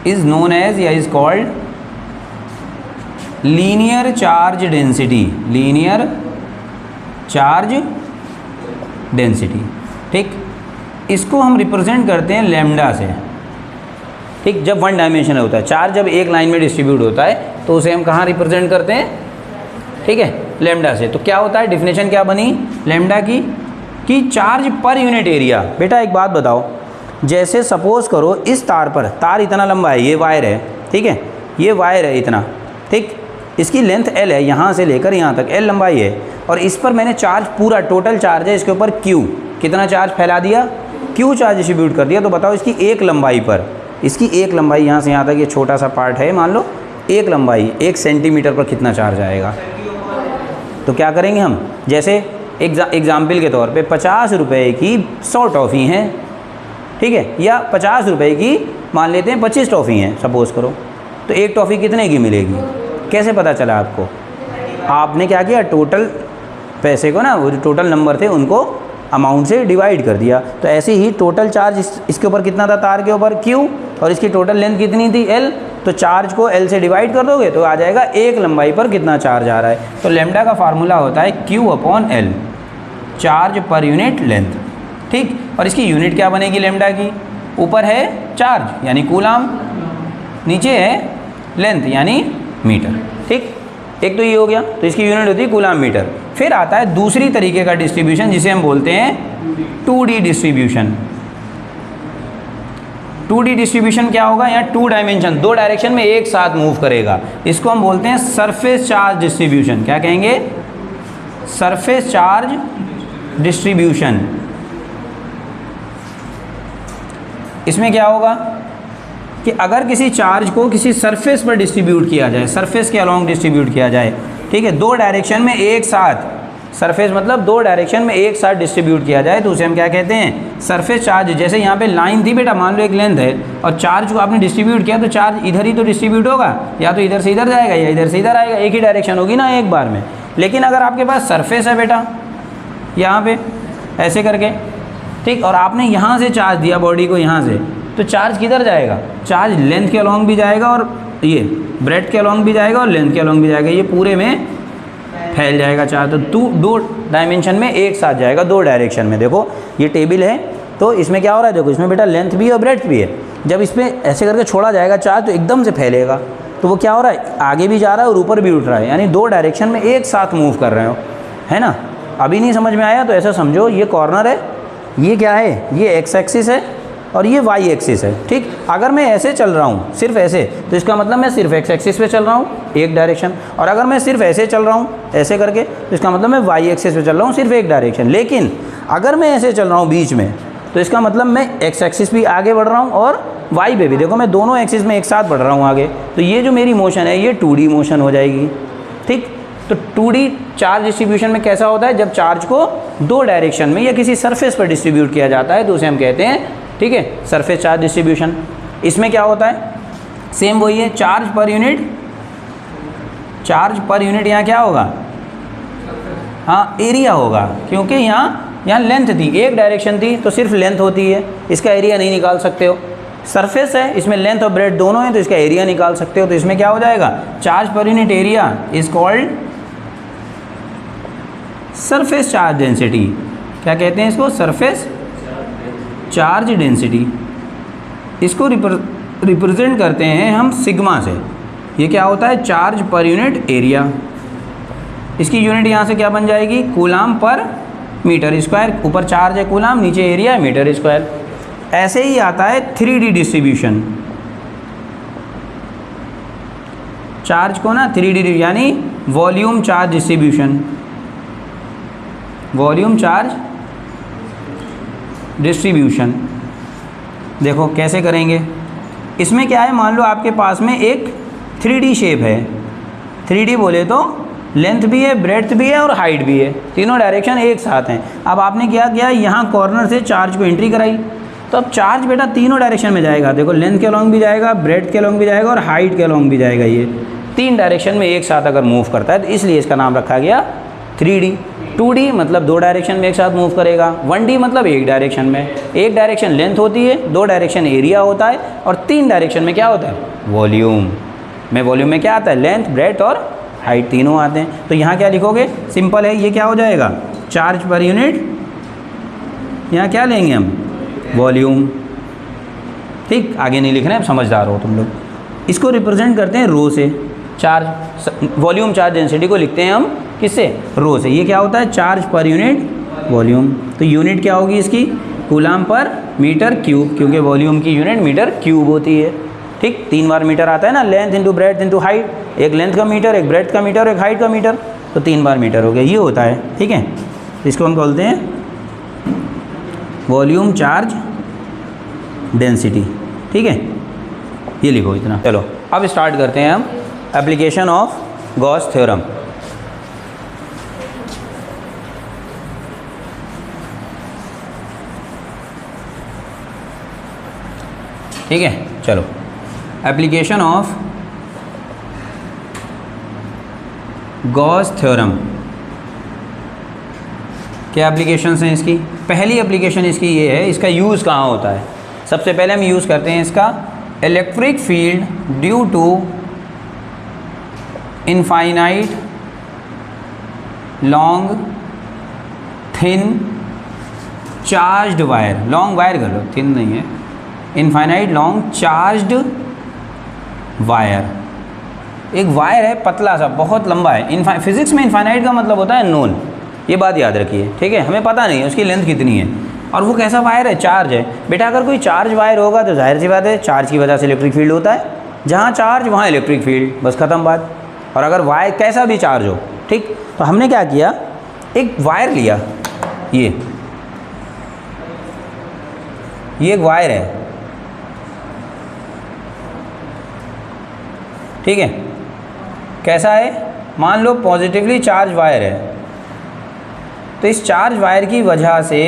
is known as या is called linear charge density. Linear charge density. ठीक, इसको हम रिप्रेजेंट करते हैं लैम्डा से। ठीक, जब 1 डायमेंशन होता है, चार्ज जब एक लाइन में डिस्ट्रीब्यूट होता है तो उसे हम कहाँ रिप्रेजेंट करते हैं? ठीक है, लैम्डा से। तो क्या होता है, डेफिनेशन क्या बनी लैम्डा की? कि चार्ज पर यूनिट एरिया। बेटा एक बात बताओ, जैसे सपोज करो इस तार पर, तार इतना लंबा है, ये वायर है। ठीक है, ये वायर है इतना। ठीक, इसकी लेंथ L है, यहाँ से लेकर यहाँ तक L लंबाई है, और इस पर मैंने चार्ज पूरा टोटल चार्ज है इसके ऊपर Q। कितना चार्ज फैला दिया? Q चार्ज डिस्ट्रीब्यूट कर दिया। तो बताओ इसकी एक लंबाई पर, इसकी एक लंबाई यहाँ से यहाँ तक, ये छोटा सा पार्ट है, मान लो एक लंबाई 1 सेंटीमीटर पर कितना चार्ज आएगा? तो क्या करेंगे हम, जैसे एग्जाम्पल के तौर पे 50 रुपये की 100 टॉफ़ी हैं। ठीक है, या 50 रुपये की मान लेते हैं 25 टॉफ़ी हैं सपोज़ करो, तो एक टॉफ़ी कितने की मिलेगी? कैसे पता चला आपको? आपने क्या किया, टोटल पैसे को ना, वो जो टोटल नंबर थे उनको अमाउंट से डिवाइड कर दिया। तो ऐसे ही टोटल चार्ज इसके ऊपर कितना था, तार के ऊपर Q, और इसकी टोटल लेंथ कितनी थी L, तो चार्ज को L से डिवाइड कर दोगे तो आ जाएगा एक लंबाई पर कितना चार्ज आ रहा है। तो लैम्डा का फार्मूला होता है Q/L, charge per unit length. ठीक, और इसकी यूनिट क्या बनेगी लैम्डा की? ऊपर है चार्ज यानी कूलाम, नीचे है लेंथ यानी मीटर। ठीक, एक तो ये हो गया, तो इसकी यूनिट होती है कूलाम मीटर। फिर आता है दूसरी तरीके का डिस्ट्रीब्यूशन जिसे हम बोलते हैं 2D डिस्ट्रीब्यूशन। 2D डिस्ट्रीब्यूशन क्या होगा? यहाँ 2 डायमेंशन, 2 डायरेक्शन में एक साथ मूव करेगा। इसको हम बोलते हैं सरफेस चार्ज डिस्ट्रीब्यूशन। क्या कहेंगे? Surface charge distribution. इसमें क्या होगा कि अगर किसी चार्ज को किसी सरफेस पर डिस्ट्रीब्यूट किया जाए, सरफेस के अलॉन्ग डिस्ट्रीब्यूट किया जाए, ठीक है, 2 डायरेक्शन में एक साथ, सरफेस मतलब 2 डायरेक्शन में एक साथ डिस्ट्रीब्यूट किया जाए, तो उसे हम क्या कहते हैं? Surface charge. जैसे यहाँ पे लाइन थी बेटा, मान लो एक लेंथ है और चार्ज को आपने डिस्ट्रीब्यूट किया, तो चार्ज इधर ही तो डिस्ट्रीब्यूट होगा, या तो इधर से इधर जाएगा या इधर से इधर आएगा, एक ही डायरेक्शन होगी ना एक बार में। लेकिन अगर आपके पास सरफेस है बेटा यहाँ पे ऐसे करके, ठीक, और आपने यहाँ से चार्ज दिया बॉडी को यहाँ से, तो चार्ज किधर जाएगा? चार्ज लेंथ के अलॉन्ग भी जाएगा और ये ब्रेड्थ के अलॉन्ग भी जाएगा और लेंथ के अलॉन्ग भी जाएगा, ये पूरे में फैल जाएगा चार्ज। तो 2 डायमेंशन में एक साथ जाएगा, 2 डायरेक्शन में। देखो ये टेबल है, तो इसमें क्या हो रहा है, देखो इसमें बेटा लेंथ भी है और ब्रेड्थ भी है। जब इसमें ऐसे करके छोड़ा जाएगा चार्ज तो एकदम से फैलेगा, तो वो क्या हो रहा है, आगे भी जा रहा है और ऊपर भी उठ रहा है, यानी 2 डायरेक्शन में एक साथ मूव कर रहे हो, है ना। अभी नहीं समझ में आया तो ऐसा समझो, ये कॉर्नर है, ये क्या है, ये एक्स एक्सिस है और ये वाई एक्सिस है। ठीक, अगर मैं ऐसे चल रहा हूँ सिर्फ ऐसे, तो इसका मतलब मैं सिर्फ एक्स एक्सिस पे चल रहा हूँ एक डायरेक्शन, और अगर मैं सिर्फ ऐसे चल रहा हूँ ऐसे करके, तो इसका मतलब मैं वाई एक्सिस पे चल रहा हूँ सिर्फ एक डायरेक्शन। लेकिन अगर मैं ऐसे चल रहा हूँ बीच में, तो इसका मतलब मैं एक्स एक्सिस भी आगे बढ़ रहा हूँ और वाई पे भी, देखो मैं दोनों एक्सिस में एक साथ बढ़ रहा हूँ आगे। तो ये जो मेरी मोशन है ये 2D मोशन हो जाएगी। ठीक, तो 2D चार्ज डिस्ट्रीब्यूशन में कैसा होता है, जब चार्ज को दो डायरेक्शन में या किसी सरफेस पर डिस्ट्रीब्यूट किया जाता है तो उसे हम कहते हैं, ठीक है, सरफेस चार्ज डिस्ट्रीब्यूशन। इसमें क्या होता है, सेम वही है, चार्ज पर यूनिट यहाँ क्या होगा, हाँ एरिया होगा, क्योंकि यहाँ लेंथ थी, एक डायरेक्शन थी तो सिर्फ लेंथ होती है, इसका एरिया नहीं निकाल सकते हो। सरफेस है, इसमें लेंथ और ब्रेड्थ दोनों हैं तो इसका एरिया निकाल सकते हो। तो इसमें क्या हो जाएगा, charge per unit area is called surface charge density. क्या कहते हैं इसको, सरफेस चार्ज डेंसिटी। इसको रिप्रेजेंट करते हैं हम सिग्मा से। ये क्या होता है, चार्ज पर यूनिट एरिया। इसकी यूनिट यहाँ से क्या बन जाएगी, कूलाम पर मीटर स्क्वायर। ऊपर चार्ज है कूलाम, नीचे एरिया है मीटर स्क्वायर। ऐसे ही आता है 3D डिस्ट्रीब्यूशन। चार्ज को ना 3D यानी volume charge distribution, volume charge distribution. देखो कैसे करेंगे, इसमें क्या है, मान लो आपके पास में एक 3D शेप है। 3D बोले तो लेंथ भी है, ब्रेड्थ भी है और हाइट भी है, तीनों डायरेक्शन एक साथ हैं। अब आपने क्या किया, यहाँ कॉर्नर से चार्ज को एंट्री कराई, तो अब चार्ज बेटा तीनों डायरेक्शन में जाएगा। देखो लेंथ के अलॉन्ग भी जाएगा, ब्रेड्थ के अलॉन्ग भी जाएगा और हाइट के अलॉन्ग भी जाएगा। ये तीन डायरेक्शन में एक साथ अगर मूव करता है तो इसलिए इसका नाम रखा गया 3D। 2D मतलब दो डायरेक्शन में एक साथ मूव करेगा। 1D मतलब एक डायरेक्शन में, एक डायरेक्शन लेंथ होती है, दो डायरेक्शन एरिया होता है और तीन डायरेक्शन में क्या होता है, वॉल्यूम। वॉल्यूम में क्या आता है, लेंथ, ब्रेड्थ और हाइट तीनों आते हैं। तो यहाँ क्या लिखोगे, सिंपल है, ये क्या हो जाएगा, चार्ज पर यूनिट, यहाँ क्या लेंगे हम, वॉल्यूम। ठीक, आगे नहीं लिखना है, समझदार हो तुम लोग। इसको रिप्रेजेंट करते हैं रो से, चार्ज वॉल्यूम चार्ज डेंसिटी को लिखते हैं हम किससे, रो से। ये क्या होता है, चार्ज पर यूनिट वॉल्यूम। तो यूनिट क्या होगी इसकी, कूलाम पर मीटर क्यूब, क्योंकि वॉल्यूम की यूनिट मीटर क्यूब होती है। ठीक, 3 बार मीटर आता है ना, length into breadth into height, एक लेंथ का मीटर, एक ब्रेड्थ का मीटर और एक हाइट का मीटर, तो 3 बार मीटर हो गया, ये होता है। ठीक है, इसको हम बोलते हैं वॉल्यूम चार्ज डेंसिटी। ठीक है, ये लिखो इतना। चलो अब स्टार्ट करते हैं हम एप्लीकेशन ऑफ गॉस थ्योरम। ठीक है, चलो एप्लीकेशन ऑफ गॉस थ्योरम। क्या एप्लीकेशंस हैं इसकी, पहली एप्लीकेशन इसकी ये है, इसका यूज़ कहाँ होता है। सबसे पहले हम यूज़ करते हैं इसका electric field due to infinite long thin charged wire. Long wire कर लो, थिन नहीं है, इनफाइनाइट लॉन्ग चार्ज्ड वायर। एक वायर है पतला सा, बहुत लंबा है। फिजिक्स में इनफाइनाइट का मतलब होता है नोन, ये बात याद रखिए। ठीक है, हमें पता नहीं है उसकी लेंथ कितनी है और वो कैसा वायर है, चार्ज है। बेटा अगर कोई चार्ज वायर होगा तो जाहिर सी बात है चार्ज की वजह से इलेक्ट्रिक फील्ड होता है, जहाँ चार्ज वहाँ इलेक्ट्रिक फील्ड, बस ख़त्म बात। और अगर वायर कैसा भी चार्ज हो, ठीक, तो हमने क्या किया, एक वायर लिया, ये एक वायर है। ठीक है, कैसा है, मान लो पॉजिटिवली चार्ज वायर है, तो इस चार्ज वायर की वजह से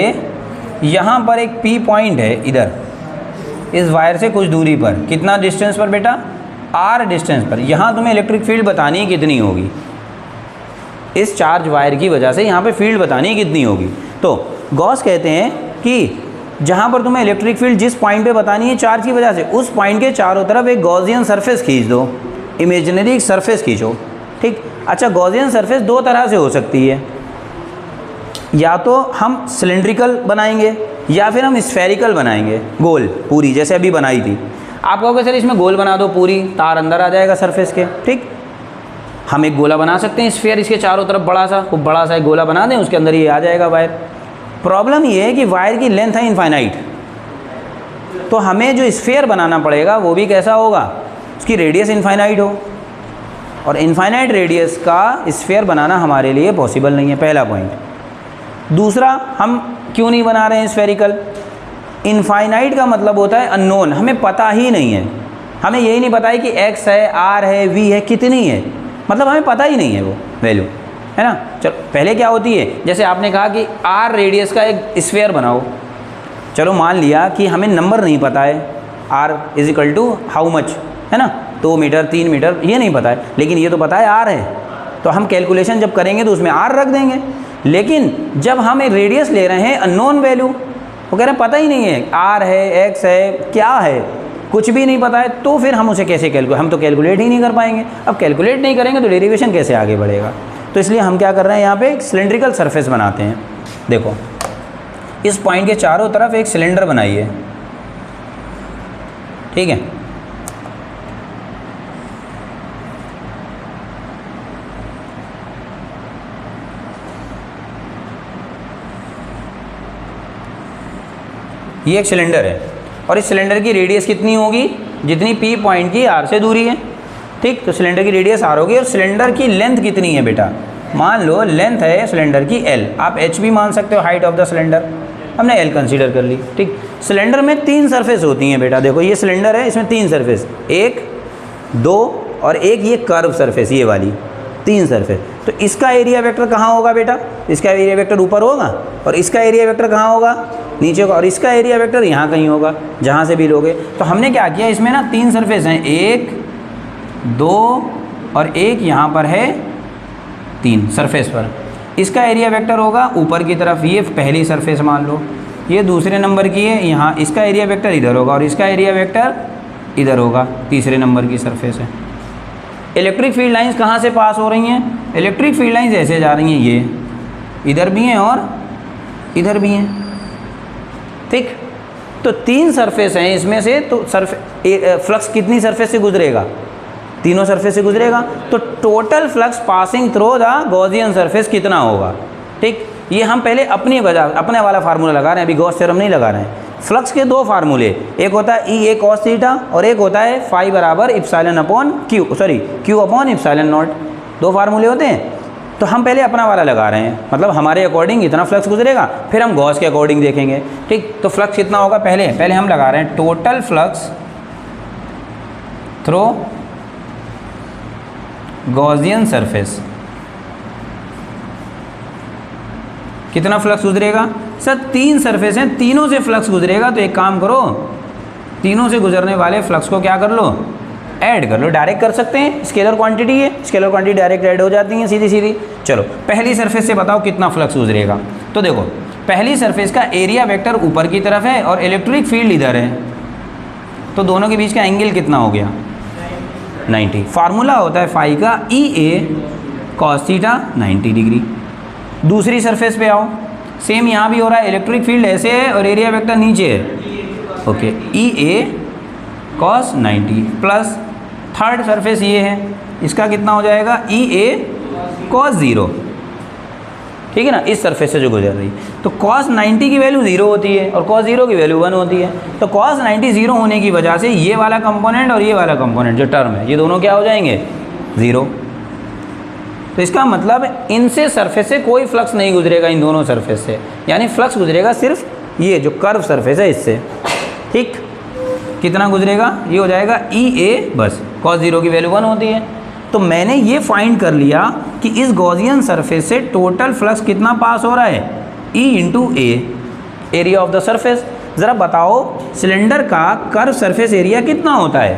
यहाँ पर एक P पॉइंट है, इधर इस वायर से कुछ दूरी पर, कितना डिस्टेंस पर बेटा, R डिस्टेंस पर। यहाँ तुम्हें इलेक्ट्रिक फील्ड बतानी है कितनी होगी, इस चार्ज वायर की वजह से यहाँ पे फील्ड बतानी है कितनी होगी। तो गॉस कहते हैं कि जहाँ पर तुम्हें इलेक्ट्रिक फील्ड जिस पॉइंट पे बतानी है चार्ज की वजह से, उस पॉइंट के चारों तरफ एक गॉसियन सरफेस खींच दो, इमेजिनरी एक सरफेस खींचो। ठीक, अच्छा गॉसियन सरफेस दो तरह से हो सकती है, या तो हम सिलेंड्रिकल बनाएंगे या फिर हम स्फेरिकल बनाएंगे, गोल पूरी, जैसे अभी बनाई थी। आप कहोगे सर इसमें गोल बना दो पूरी, तार अंदर आ जाएगा सरफेस के। ठीक, हम एक गोला बना सकते हैं स्फीयर, इसके चारों तरफ बड़ा सा, खूब बड़ा सा एक गोला बना दें, उसके अंदर ये आ जाएगा वायर। प्रॉब्लम ये है कि वायर की लेंथ है इनफाइनाइट, तो हमें जो स्फीयर बनाना पड़ेगा वो भी कैसा होगा, उसकी रेडियस इनफाइनाइट हो, और इनफाइनाइट रेडियस का स्फीयर बनाना हमारे लिए पॉसिबल नहीं है, पहला पॉइंट। दूसरा, हम क्यों नहीं बना रहे हैं स्फेरिकल? इनफाइनाइट का मतलब होता है अननोन, हमें पता ही नहीं है, हमें यही नहीं पता है कि x है, r है, v है, कितनी है, मतलब हमें पता ही नहीं है वो वैल्यू, है ना। चलो पहले क्या होती है, जैसे आपने कहा कि r रेडियस का एक स्फीयर बनाओ, चलो मान लिया कि हमें नंबर नहीं पता है, r is equal to how much, है ना, 2 मीटर 3 मीटर ये नहीं पता है, लेकिन ये तो पता है r है, तो हम कैलकुलेशन जब करेंगे तो उसमें r रख देंगे। लेकिन जब हम एक रेडियस ले रहे हैं अननोन वैल्यू, वो कह रहे हैं पता ही नहीं है, r है, x है, क्या है, कुछ भी नहीं पता है, तो फिर हम उसे कैसे हम तो कैलकुलेट ही नहीं कर पाएंगे। अब कैलकुलेट नहीं करेंगे तो डेरिवेशन कैसे आगे बढ़ेगा, तो इसलिए हम क्या कर रहे हैं, यहाँ पे एक सिलेंड्रिकल सरफेस बनाते हैं। देखो इस पॉइंट के चारों तरफ एक सिलेंडर बनाइए, ठीक है, ये एक सिलेंडर है और इस सिलेंडर की रेडियस कितनी होगी, जितनी P पॉइंट की R से दूरी है, ठीक, तो सिलेंडर की रेडियस R होगी। और सिलेंडर की लेंथ कितनी है बेटा, मान लो लेंथ है सिलेंडर की L, आप H भी मान सकते हो, हाइट ऑफ द सिलेंडर, हमने L कंसीडर कर ली, ठीक। सिलेंडर में 3 सरफेस होती हैं बेटा, देखो ये सिलेंडर है, इसमें 3 सरफेस, 1 2 और एक ये कर्व सरफेस, ये वाली 3 सरफेस। तो इसका एरिया वेक्टर कहाँ होगा बेटा, इसका एरिया वेक्टर ऊपर होगा, और इसका एरिया वेक्टर कहाँ होगा, नीचे होगा, और इसका एरिया वेक्टर यहाँ कहीं होगा, जहाँ से भी लोगे। तो हमने क्या किया, इसमें ना 3 सरफेस हैं, 1 2 और एक यहाँ पर है 3 सरफेस पर, इसका एरिया वेक्टर होगा ऊपर की तरफ, ये पहली सरफेस मान लो, ये दूसरे नंबर की है, यहाँ इसका एरिया वेक्टर इधर होगा, और इसका एरिया वेक्टर इधर होगा, तीसरे नंबर की सरफेस है। इलेक्ट्रिक फील्ड लाइंस कहाँ से पास हो रही हैं, इलेक्ट्रिक फील्ड लाइंस ऐसे जा रही हैं, ये इधर भी हैं और इधर भी हैं, ठीक। तो 3 सरफेस हैं इसमें से, तो फ्लक्स कितनी सरफेस से गुजरेगा, तीनों सरफेस से गुजरेगा, तो total flux passing through the Gaussian surface कितना होगा, ठीक। ये हम पहले अपने वाला फार्मूला लगा रहे हैं, अभी गॉस थ्योरम नहीं लगा रहे हैं। फ्लक्स के 2 फार्मूले, एक होता है ई ए कॉस थीटा और एक होता है फाई बराबर epsilon upon Q, Q upon epsilon not, 2 फार्मूले होते हैं। तो हम पहले अपना वाला लगा रहे हैं, मतलब हमारे अकॉर्डिंग इतना फ्लक्स गुजरेगा, फिर हम गॉस के अकॉर्डिंग देखेंगे, ठीक। तो फ्लक्स कितना होगा, पहले हम लगा रहे हैं total flux through Gaussian surface, कितना फ्लक्स गुजरेगा सर, 3 सरफेस हैं, तीनों से फ्लक्स गुजरेगा, तो एक काम करो, तीनों से गुजरने वाले फ्लक्स को क्या कर लो, ऐड कर लो, डायरेक्ट कर सकते हैं, स्केलर क्वांटिटी है, स्केलर क्वांटिटी डायरेक्ट ऐड हो जाती है सीधी सीधी। चलो पहली सरफेस से बताओ कितना फ्लक्स गुजरेगा, तो देखो पहली सरफेस का एरिया वेक्टर ऊपर की तरफ है और इलेक्ट्रिक फील्ड इधर है, तो दोनों के बीच का एंगल कितना हो गया, 90। फार्मूला होता है फाई का ई ए कॉस थीटा 90 डिग्री। दूसरी सरफेस पे आओ, सेम यहाँ भी हो रहा है, इलेक्ट्रिक फील्ड ऐसे है और एरिया वेक्टर नीचे है, ओके, ई ए कॉस 90 प्लस थर्ड सरफेस ये है, इसका कितना हो जाएगा, ई ए कॉस 0, ठीक है ना, इस सरफेस से जो गुजर रही, तो कॉस 90 की वैल्यू 0 होती है और कॉस 0 की वैल्यू 1 होती है, तो कॉस 90 0 होने की वजह से ये वाला कंपोनेंट और ये वाला कंपोनेंट जो टर्म है, ये दोनों क्या हो जाएंगे, 0। तो इसका मतलब इनसे सरफेस से कोई फ्लक्स नहीं गुजरेगा, इन दोनों सरफेस से, यानी फ्लक्स गुजरेगा सिर्फ ये जो कर्व सरफेस है इससे, ठीक। कितना गुजरेगा, ये हो जाएगा ई ए, बस कॉस 0 की वैल्यू 1 होती है। तो मैंने ये फाइंड कर लिया कि इस गॉसियन सरफेस से टोटल फ्लक्स कितना पास हो रहा है, E into A, area of the surface. ज़रा बताओ सिलेंडर का कर्व सरफेस एरिया कितना होता है,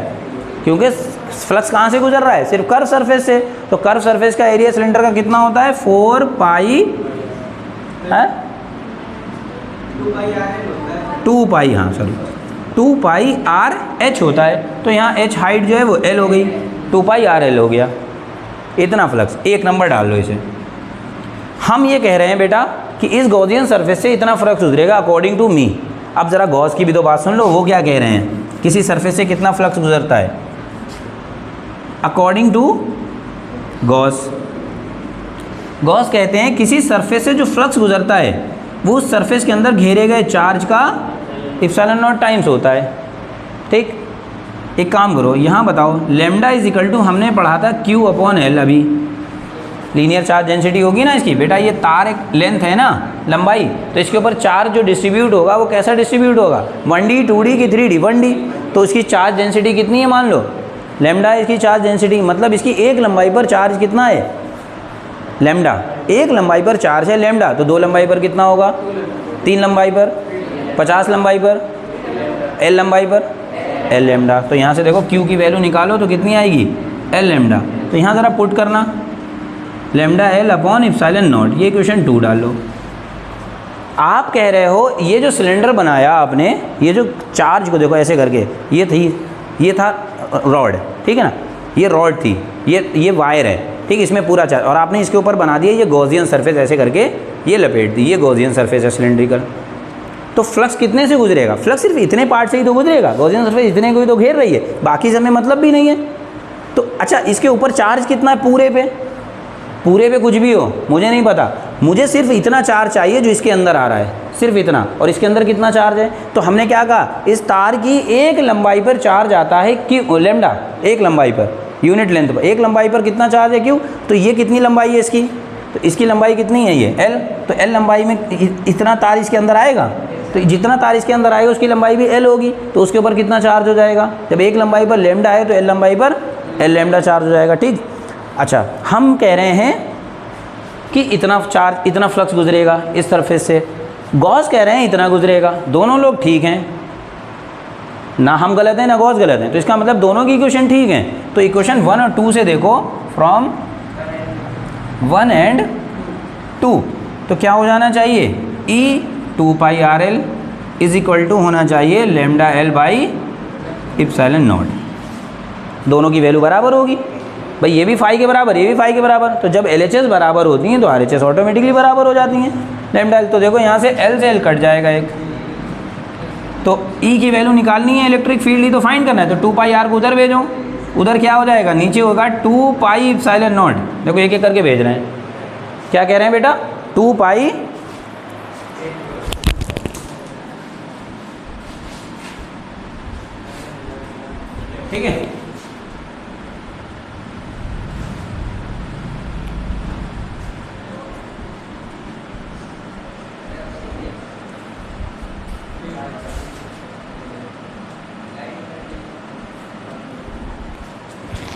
क्योंकि फ्लक्स कहाँ से गुजर रहा है, सिर्फ कर्व सरफेस से, तो कर्व सरफेस का एरिया सिलेंडर का कितना होता है, 4 पाई है 2 पाई, हाँ सॉरी 2 पाई आर एच होता है, तो यहाँ एच हाइट जो है वो एल हो गई, 2 पाई आर एल हो गया, इतना फ्लक्स, एक नंबर डाल लो इसे। हम ये कह रहे हैं बेटा कि इस गॉसियन सरफेस से इतना फ्लक्स गुजरेगा अकॉर्डिंग टू मी। अब ज़रा गॉस की भी तो बात सुन लो, वो क्या कह रहे हैं, किसी सरफेस से कितना फ्लक्स गुजरता है, अकॉर्डिंग टू गॉस। गॉस कहते हैं किसी सरफेस से जो फ्लक्स गुजरता है वो उस सरफेस के अंदर घेरे गए चार्ज का एप्सिलॉन नॉट टाइम्स होता है। ठीक, एक काम करो, यहाँ बताओ लैम्डा इज इक्वल टू, हमने पढ़ा था क्यू अपॉन एल, अभी लीनियर चार्ज डेंसिटी होगी ना इसकी। बेटा ये तार एक लेंथ है ना, लंबाई, तो इसके ऊपर चार्ज जो डिस्ट्रीब्यूट होगा वो कैसा डिस्ट्रीब्यूट होगा, 1D 2D की 3D 1D। तो उसकी चार्ज डेंसिटी कितनी है मान लो, लैम्डा इसकी चार्ज डेंसिटी, मतलब इसकी एक लंबाई पर चार्ज कितना है, लैम्डा। एक लंबाई पर चार्ज है लैम्डा, तो 2 लंबाई पर कितना होगा, 3 लंबाई पर, 50 लंबाई पर, L लंबाई पर L लैम्डा। तो यहाँ से देखो Q की वैल्यू निकालो तो कितनी आएगी, L लैम्डा। तो यहाँ ज़रा पुट करना lambda L upon epsilon not, ये क्वेश्चन 2 डाल लो। आप कह रहे हो ये जो सिलेंडर बनाया आपने, ये जो चार्ज को देखो ऐसे करके, ये था रॉड, ठीक है ना, ये रॉड थी, ये वायर है, ठीक, इसमें पूरा चार्ज, और आपने इसके ऊपर बना दिया ये गॉसियन सरफेस, ऐसे करके ये लपेट दी, ये गॉसियन सरफेस है सिलेंड्रिकल। तो फ्लक्स कितने से गुजरेगा, फ्लक्स सिर्फ इतने पार्ट से ही तो गुजरेगा, गॉसियन सरफेस इतने को ही तो घेर रही है, बाकी सब में मतलब भी नहीं है। तो अच्छा इसके ऊपर चार्ज कितना है पूरे पे कुछ भी हो मुझे नहीं पता, मुझे सिर्फ इतना चार्ज चाहिए जो इसके अंदर आ रहा है, सिर्फ इतना, और इसके अंदर कितना चार्ज है। तो हमने क्या कहा, इस तार की एक लंबाई पर चार्ज आता है क्यू, लैम्डा, एक लंबाई पर, यूनिट लेंथ पर, एक लंबाई पर कितना चार्ज है क्यू। तो ये कितनी लंबाई है इसकी, तो इसकी लंबाई कितनी है ये L, तो L लंबाई में इतना तार इसके अंदर आएगा, तो जितना तार इसके अंदर आएगा उसकी लंबाई भी L होगी, तो उसके ऊपर कितना चार्ज हो जाएगा, जब एक लंबाई पर लैम्डा है तो L लंबाई पर L लैम्डा चार्ज हो जाएगा। ठीक, अच्छा हम कह रहे हैं कि इतना चार्ज, इतना फ्लक्स गुजरेगा इस सरफेस से, गॉस कह रहे हैं इतना गुजरेगा, दोनों लोग ठीक हैं ना, हम गलत हैं ना गॉस गलत हैं, तो इसका मतलब दोनों की इक्वेशन ठीक है। तो इक्वेशन 1 और 2 से देखो, फ्रॉम 1 एंड 2, तो क्या हो जाना चाहिए, E 2 pi RL is equal to होना चाहिए lambda L by epsilon naught, दोनों की वैल्यू बराबर होगी। भाई ये भी फाई के बराबर, ये भी फाई के बराबर, तो जब LHS बराबर होती हैं तो RHS ऑटोमेटिकली बराबर हो जाती हैं लैम्डा L। तो देखो यहाँ से L से L कट जाएगा एक, तो E की वैल्यू निकालनी है, इलेक्ट्रिक फील्ड ही तो फाइंड करना है, तो 2 पाई R को उधर भेजो, उधर क्या हो जाएगा, नीचे होगा 2 पाई एप्सिलॉन नॉट। देखो एक एक करके भेज रहे हैं, क्या कह रहे हैं बेटा, 2 पाई, ठीक है,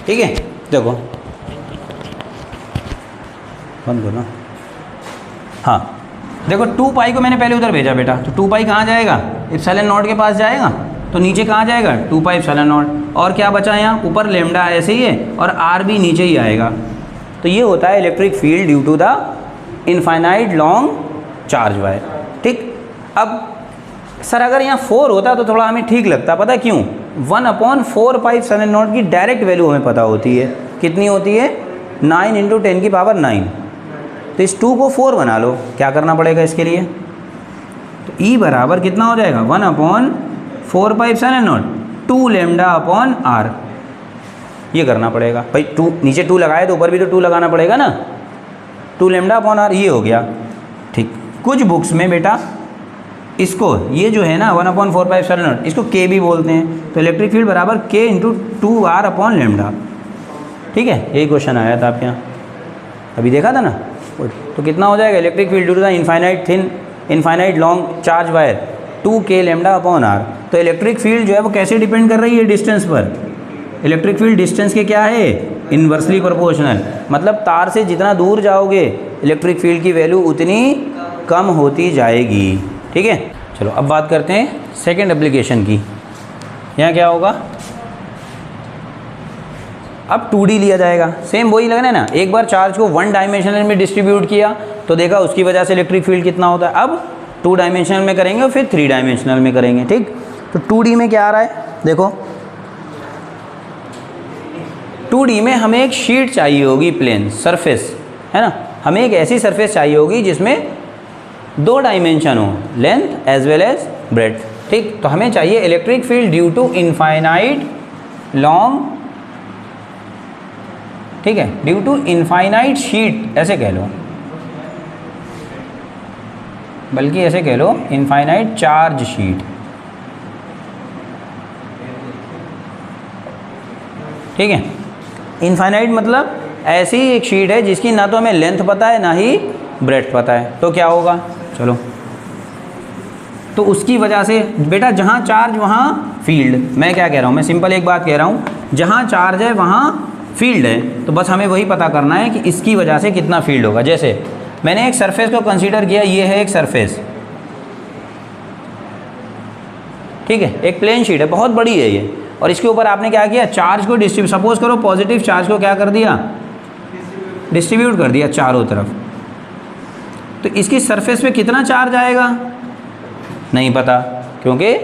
ठीक है। देखो बंद करो ना, हाँ देखो 2 पाई को मैंने पहले उधर भेजा बेटा, तो 2 पाई कहाँ जाएगा, एप्सिलॉन नॉट के पास जाएगा, तो नीचे कहाँ जाएगा 2 पाई एप्सिलॉन नॉट, और क्या बचा है यहाँ ऊपर लैम्डा ऐसे ही है, और R भी नीचे ही आएगा। तो ये होता है electric field due to the infinite long charge wire. ठीक, अब सर अगर यहाँ 4 होता तो थोड़ा हमें ठीक लगता, पता क्यों, 1/4 पाई एप्सिलॉन नॉट की डायरेक्ट वैल्यू हमें पता होती है, कितनी होती है 9 × 10 की पावर 9। तो इस 2 को 4 बना लो, क्या करना पड़ेगा इसके लिए, तो E बराबर कितना हो जाएगा 1/4 pi epsilon not 2 lambda upon R, ये करना पड़ेगा भाई। 2 नीचे 2 लगाए तो ऊपर भी तो 2 लगाना पड़ेगा ना, 2 लैम्डा अपॉन R, ये हो गया। ठीक, कुछ बुक्स में बेटा इसको, ये जो है ना 1/4 पाई एप्सिलॉन नॉट, इसको K भी बोलते हैं, तो इलेक्ट्रिक फील्ड बराबर K × 2R अपॉन लैम्डा। ठीक है, यही क्वेश्चन आया था आपके यहाँ, अभी देखा था ना। तो कितना हो जाएगा, electric field due to the infinite thin infinite long charge wire 2K lambda upon R। तो इलेक्ट्रिक फील्ड जो है वो कैसे डिपेंड कर रही है, डिस्टेंस पर। इलेक्ट्रिक फील्ड डिस्टेंस के क्या है, इन्वर्सली प्रोपोर्शनल, मतलब तार से जितना दूर जाओगे इलेक्ट्रिक फील्ड की वैल्यू उतनी कम होती जाएगी। ठीक है, चलो अब बात करते हैं सेकंड एप्लीकेशन की। यहाँ क्या होगा, अब 2D लिया जाएगा, सेम वही लगना है ना, एक बार चार्ज को 1 डायमेंशनल में डिस्ट्रीब्यूट किया तो देखा उसकी वजह से इलेक्ट्रिक फील्ड कितना होता है। अब 2 डायमेंशनल में करेंगे और फिर 3 डायमेंशनल में करेंगे। ठीक, तो 2D में क्या आ रहा है, देखो 2D में हमें एक शीट चाहिए होगी, प्लेन सरफेस है ना, हमें एक ऐसी सरफेस चाहिए होगी जिसमें 2 डायमेंशन हो, length as well as breadth. ठीक, तो हमें चाहिए electric field due to infinite long ठीक है, ड्यू टू इनफाइनाइट शीट ऐसे कह लो, बल्कि ऐसे कह लो इनफाइनाइट चार्ज शीट। ठीक है, इनफाइनाइट मतलब ऐसी एक शीट है जिसकी ना तो हमें लेंथ पता है ना ही ब्रेड्थ पता है, तो क्या होगा, चलो, तो उसकी वजह से बेटा जहाँ चार्ज वहाँ फील्ड। मैं क्या कह रहा हूँ, मैं सिंपल एक बात कह रहा हूँ, जहाँ चार्ज है वहाँ फील्ड है, तो बस हमें वही पता करना है कि इसकी वजह से कितना फील्ड होगा। जैसे मैंने एक सरफेस को कंसीडर किया, ये है एक सरफेस, ठीक है, एक प्लेन शीट है, बहुत बड़ी है ये, और इसके ऊपर आपने क्या किया, चार्ज को डिस्ट्रीब्यूट, सपोज करो पॉजिटिव चार्ज को क्या कर दिया, डिस्ट्रीब्यूट कर दिया चारों तरफ, तो इसकी सरफेस पे कितना चार्ज आएगा नहीं पता, क्योंकि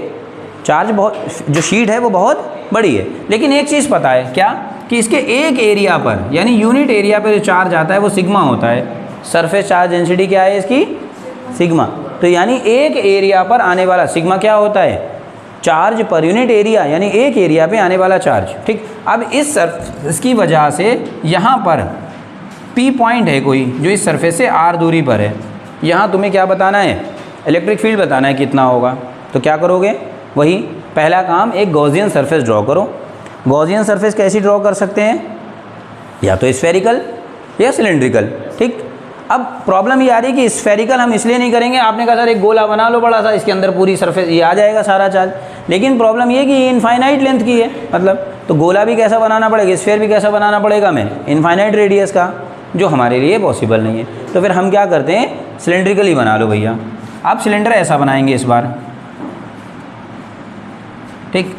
चार्ज बहुत, जो शीट है वो बहुत बड़ी है। लेकिन एक चीज़ पता है क्या, कि इसके एक एरिया पर, यानी यूनिट एरिया पर जो चार्ज आता है वो सिग्मा होता है। सरफेस चार्ज डेंसिटी क्या है इसकी, सिग्मा। तो यानी एक एरिया पर आने वाला सिग्मा क्या होता है, चार्ज पर यूनिट एरिया, यानी एक एरिया पे आने वाला चार्ज। ठीक, अब इसकी वजह से यहाँ पर P पॉइंट है कोई जो इस सरफेस से R दूरी पर है, यहाँ तुम्हें क्या बताना है, इलेक्ट्रिक फील्ड बताना है कितना होगा। तो क्या करोगे, वही पहला काम, एक गॉसियन सरफेस ड्रॉ करो। गॉसियन सरफेस कैसी ड्रॉ कर सकते हैं, या तो स्फेरिकल या सिलेंड्रिकल। ठीक, अब प्रॉब्लम ये आ रही है कि स्फेरिकल हम इसलिए नहीं करेंगे, आपने कहा सर एक गोला बना लो बड़ा सा, इसके अंदर पूरी सरफेस ये आ जाएगा सारा चार्ज, लेकिन प्रॉब्लम ये कि ये इनफाइनाइट लेंथ की है, मतलब तो गोला भी कैसा बनाना पड़ेगा, स्फेयर भी कैसा बनाना पड़ेगा हमें, इनफाइनाइट रेडियस का, जो हमारे लिए पॉसिबल नहीं है। तो फिर हम क्या करते हैं, सिलेंड्रिकल ही बना लो भैया। आप सिलेंडर ऐसा बनाएंगे इस बार, ठीक,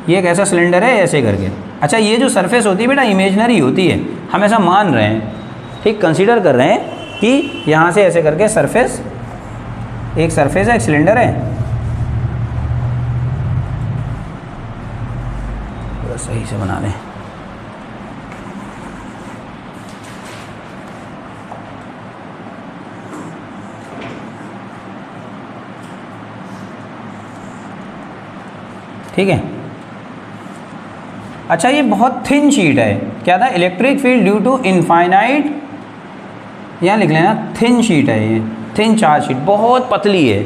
ये एक ऐसा सिलेंडर है ऐसे करके। अच्छा, ये जो सरफेस होती है बेटा इमेजिनरी होती है, हम ऐसा मान रहे हैं, ठीक, कंसीडर कर रहे हैं कि यहाँ से ऐसे करके सरफेस, एक सरफेस है, एक सिलेंडर है, थोड़ा सही से बना लें। ठीक है, अच्छा ये बहुत थिन शीट है, क्या था, electric field due to infinite, यहाँ लिख लेना थिन शीट है, ये थिन चार्ज शीट, बहुत पतली है।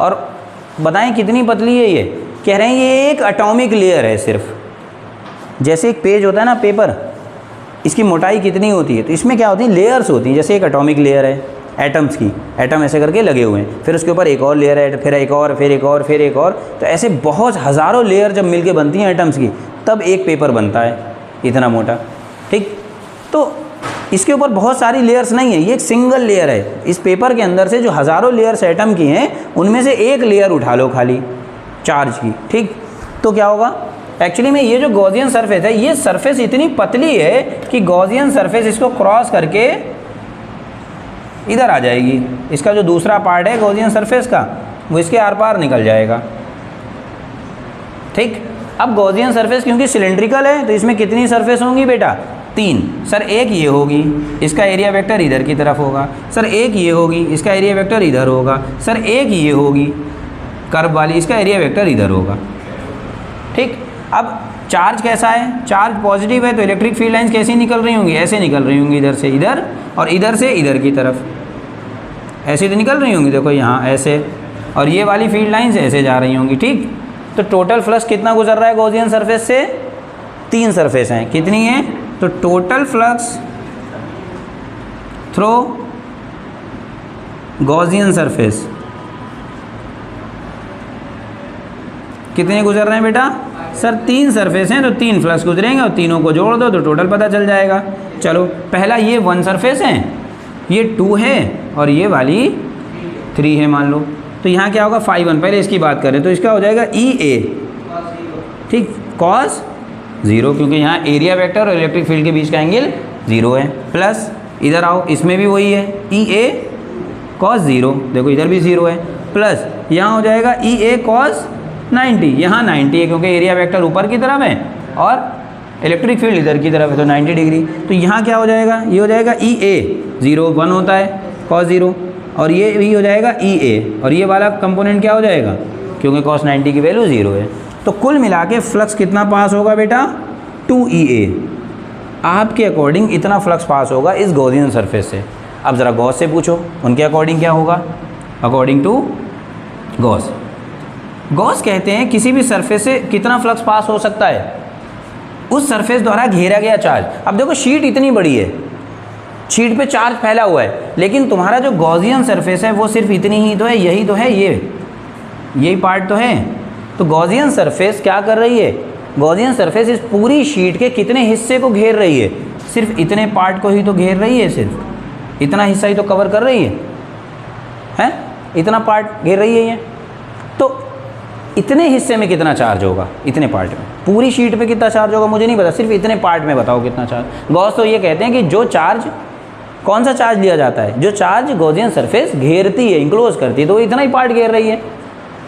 और बताएं कितनी पतली है, ये कह रहे हैं ये एक एटॉमिक लेयर है सिर्फ, जैसे एक पेज होता है ना पेपर, इसकी मोटाई कितनी होती है, तो इसमें क्या होती है, लेयर्स होती हैं, जैसे एक एटॉमिक लेयर है एटम्स की, एटम ऐसे करके लगे हुए हैं, फिर उसके ऊपर एक और लेयर है, फिर एक और, फिर एक और, फिर एक और, तो ऐसे बहुत हज़ारों लेयर जब मिलके बनती हैं एटम्स की, तब एक पेपर बनता है इतना मोटा। ठीक, तो इसके ऊपर बहुत सारी लेयर्स नहीं है, ये एक सिंगल लेयर है। इस पेपर के अंदर से जो हज़ारों लेयर्स एटम की हैं, उनमें से एक लेयर उठा लो खाली चार्ज की। ठीक, तो क्या होगा, एक्चुअली में ये जो गॉसियन सरफेस है, ये सरफेस इतनी पतली है कि गॉसियन सरफेस इसको क्रॉस करके इधर आ जाएगी, इसका जो दूसरा पार्ट है गॉसियन सरफेस का, वो इसके आर पार निकल जाएगा। ठीक, अब गॉसियन सरफेस क्योंकि सिलेंड्रिकल है, तो इसमें कितनी सरफेस होंगी बेटा, 3। सर एक ये होगी, इसका एरिया वेक्टर इधर की तरफ होगा, सर एक ये होगी, इसका एरिया वेक्टर इधर होगा, सर एक ये होगी कर्व वाली, इसका एरिया वेक्टर इधर होगा। ठीक, अब चार्ज कैसा है, चार्ज पॉजिटिव है, तो इलेक्ट्रिक फील्ड लाइंस कैसी निकल रही होंगी, ऐसे निकल रही होंगी, इधर से इधर और इधर से इधर की तरफ, ऐसे तो निकल रही होंगी, देखो यहाँ ऐसे, और ये वाली फील्ड लाइंस ऐसे जा रही होंगी। ठीक, तो टोटल फ्लक्स कितना गुजर रहा है गॉसियन सरफेस से, 3 सरफेस हैं, कितनी है, तो total flux through Gaussian surface कितने गुजर रहे हैं बेटा, सर 3 सरफेस हैं, तो 3 फ्लक्स गुजरेंगे, और तीनों को जोड़ दो तो टोटल पता चल जाएगा। चलो, पहला ये 1 सरफेस है, ये 2 है, और ये वाली 3 है मान लो, तो यहाँ क्या होगा 5 पहले इसकी बात करें तो इसका हो जाएगा EA, ठीक, cos 0, क्योंकि यहाँ एरिया वेक्टर और इलेक्ट्रिक फील्ड के बीच का एंगल 0 है, प्लस इधर आओ, इसमें भी वही है EA cos 0, देखो इधर भी 0 है, प्लस यहाँ हो जाएगा EA cos 90, यहाँ 90 है क्योंकि एरिया वेक्टर ऊपर की तरफ है और इलेक्ट्रिक फील्ड इधर की तरफ है, तो 90 डिग्री। तो यहाँ क्या हो जाएगा, ये हो जाएगा EA 0 1 होता है cos 0, और ये भी हो जाएगा EA, और ये वाला कंपोनेंट क्या हो जाएगा, क्योंकि cos 90 की वैल्यू 0 है। तो कुल मिला के फ्लक्स कितना पास होगा बेटा, 2EA, आपके अकॉर्डिंग इतना फ्लक्स पास होगा इस गॉसियन सरफेस से। अब ज़रा गॉस से पूछो उनके अकॉर्डिंग क्या होगा। अकॉर्डिंग टू गॉस, गॉस कहते हैं किसी भी सरफेस से कितना फ्लक्स पास हो सकता है, उस सरफेस द्वारा घेरा गया चार्ज। अब देखो शीट इतनी बड़ी है, शीट पे चार्ज फैला हुआ है, लेकिन तुम्हारा जो गॉसियन सरफेस है वो सिर्फ इतनी ही तो है, यही तो है, यही पार्ट तो है। तो गॉसियन सरफेस क्या कर रही है, गॉसियन सरफेस इस पूरी शीट के कितने हिस्से को घेर रही है, सिर्फ इतने पार्ट को ही तो घेर रही है, सिर्फ इतना हिस्सा ही तो कवर कर रही है, हैं? इतना पार्ट घेर रही है ये। तो इतने हिस्से में कितना चार्ज होगा, इतने पार्ट में, पूरी शीट पे कितना चार्ज होगा मुझे नहीं पता, सिर्फ इतने पार्ट में बताओ कितना चार्ज। गॉस तो ये कहते हैं कि जो चार्ज, कौन सा चार्ज लिया जाता है, जो चार्ज गॉसियन सरफेस घेरती है, इंक्लोज करती है, तो वो इतना ही पार्ट घेर रही है।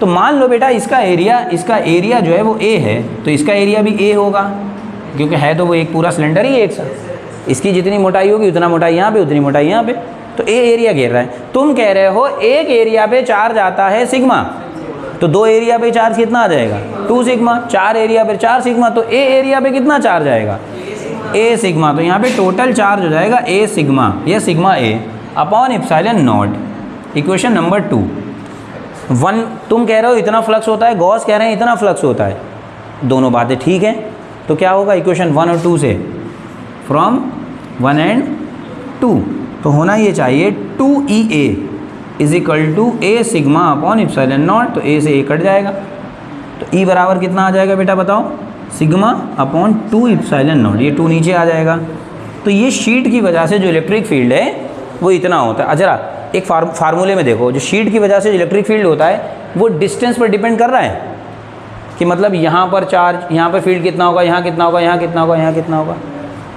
तो मान लो बेटा इसका एरिया जो है वो ए है, तो इसका एरिया भी ए होगा, क्योंकि है तो वो एक पूरा सिलेंडर ही एक साथ। इसकी जितनी मोटाई होगी उतना मोटाई यहाँ पे, उतनी मोटाई यहाँ पे, तो ए एरिया घेर रहा है। तुम कह रहे हो एक एरिया पे चार्ज आता है सिग्मा, तो 2 एरिया पे चार्ज कितना आ जाएगा, 2 सिग्मा। 4 एरिया पे 4 सिग्मा, तो ए एरिया पे कितना चार्ज आएगा, ए सिग्मा। तो यहाँ पे टोटल चार्ज हो जाएगा ए सिग्मा, या sigma A upon epsilon not. Equation number 2। 1 तुम कह रहे हो इतना फ्लक्स होता है, गॉस कह रहे हैं इतना फ्लक्स होता है, दोनों बातें ठीक हैं। तो क्या होगा इक्वेशन 1 और 2 से, फ्रॉम 1 एंड 2, तो होना ये चाहिए 2EA is equal to A sigma upon epsilon naught. तो ए से ए कट जाएगा, तो ई बराबर कितना आ जाएगा बेटा बताओ, सिग्मा अपॉन 2 एप्सिलॉन नॉट, ये 2 नीचे आ जाएगा। तो ये शीट की वजह से जो इलेक्ट्रिक फील्ड है वो इतना होता है। अच्छा एक फार्मूले में देखो, जो शीट की वजह से जो इलेक्ट्रिक फील्ड होता है वो डिस्टेंस पर डिपेंड कर रहा है, कि मतलब यहाँ पर चार्ज, यहाँ पर फील्ड कितना होगा, यहाँ कितना होगा, यहाँ कितना होगा, यहाँ कितना होगा,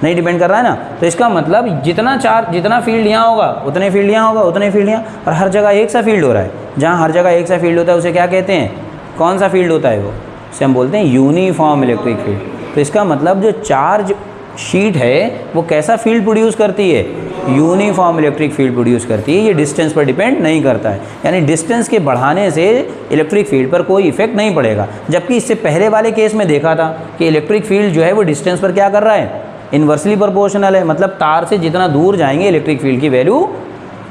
नहीं डिपेंड कर रहा है ना। तो इसका मतलब जितना चार्ज, जितना फील्ड यहाँ होगा उतने फील्ड यहाँ होगा, उतने फील्ड यहाँ, और हर जगह एक सा फील्ड हो रहा है। जहाँ हर जगह एक सा फील्ड होता है उसे क्या कहते हैं, कौन सा फील्ड होता है वो, उसे हम बोलते हैं यूनिफॉर्म इलेक्ट्रिक फील्ड। तो इसका मतलब जो चार्ज शीट है वो कैसा फील्ड प्रोड्यूस करती है, यूनिफॉर्म इलेक्ट्रिक फील्ड प्रोड्यूस करती है। ये डिस्टेंस पर डिपेंड नहीं करता है, यानी डिस्टेंस के बढ़ाने से इलेक्ट्रिक फील्ड पर कोई इफेक्ट नहीं पड़ेगा। जबकि इससे पहले वाले केस में देखा था कि इलेक्ट्रिक फील्ड जो है वो डिस्टेंस पर क्या कर रहा है, इन्वर्सली प्रोपोर्शनल है, मतलब तार से जितना दूर जाएंगे इलेक्ट्रिक फील्ड की वैल्यू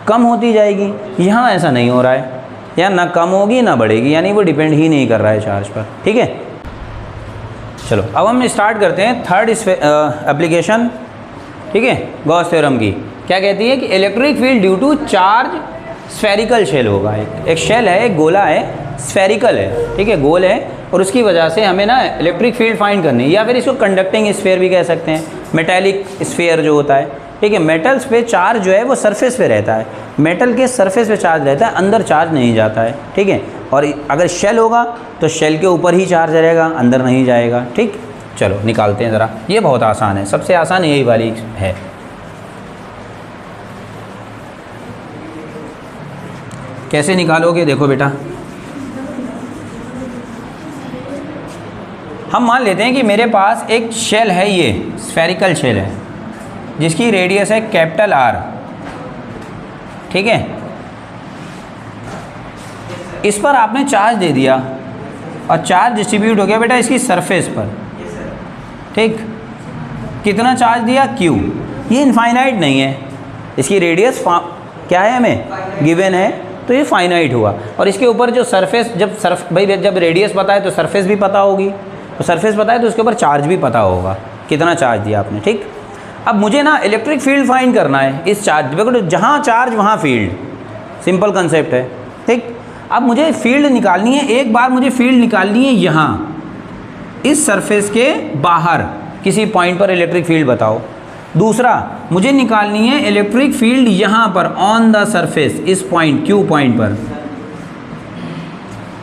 कम होती जाएगी। यहाँ ऐसा नहीं हो रहा है, यहाँ ना कम होगी ना बढ़ेगी, यानी वो डिपेंड ही नहीं कर रहा है चार्ज पर। ठीक है, चलो अब हम स्टार्ट करते हैं थर्ड एप्लीकेशन। ठीक है, गॉस थ्योरम की क्या कहती है कि electric field due to charge spherical shell होगा। एक शेल है, एक गोला है, स्फेरिकल है, ठीक है, गोल है, और उसकी वजह से हमें ना इलेक्ट्रिक फील्ड फाइंड करनी है, या फिर इसको कंडक्टिंग स्फीयर भी कह सकते हैं, मेटेलिक स्फीयर जो होता है। ठीक है, मेटल्स पे चार्ज जो है वो सरफेस पे रहता है, मेटल के सरफेस पे चार्ज रहता है, अंदर चार्ज नहीं जाता है। ठीक है, और अगर शेल होगा तो शेल के ऊपर ही चार्ज रहेगा, अंदर नहीं जाएगा। ठीक, चलो निकालते हैं ज़रा, ये बहुत आसान है, सबसे आसान यही वाली है। कैसे निकालोगे देखो बेटा, हम मान लेते हैं कि मेरे पास एक शेल है, ये स्फेरिकल शेल है जिसकी रेडियस है कैपिटल R। ठीक है, इस पर आपने चार्ज दे दिया और चार्ज डिस्ट्रीब्यूट हो गया बेटा इसकी सरफेस पर। ठीक, कितना चार्ज दिया Q, ये इनफाइनाइट नहीं है, इसकी रेडियस क्या है हमें गिवन है, तो ये फाइनाइट हुआ। और इसके ऊपर जो सरफेस, जब रेडियस पता है तो सरफेस भी पता होगी, तो सरफेस पता है तो उसके ऊपर चार्ज भी पता होगा, कितना चार्ज दिया आपने। ठीक, अब मुझे ना इलेक्ट्रिक फील्ड फाइंड करना है इस चार्ज, देखो जहाँ चार्ज वहाँ फील्ड, सिंपल कंसेप्ट है। ठीक, अब मुझे फील्ड निकालनी है, एक बार मुझे फील्ड निकालनी है यहाँ इस सरफेस के बाहर किसी पॉइंट पर इलेक्ट्रिक फील्ड बताओ। दूसरा मुझे निकालनी है इलेक्ट्रिक फील्ड यहाँ पर ऑन द सरफेस, इस पॉइंट Q पॉइंट पर,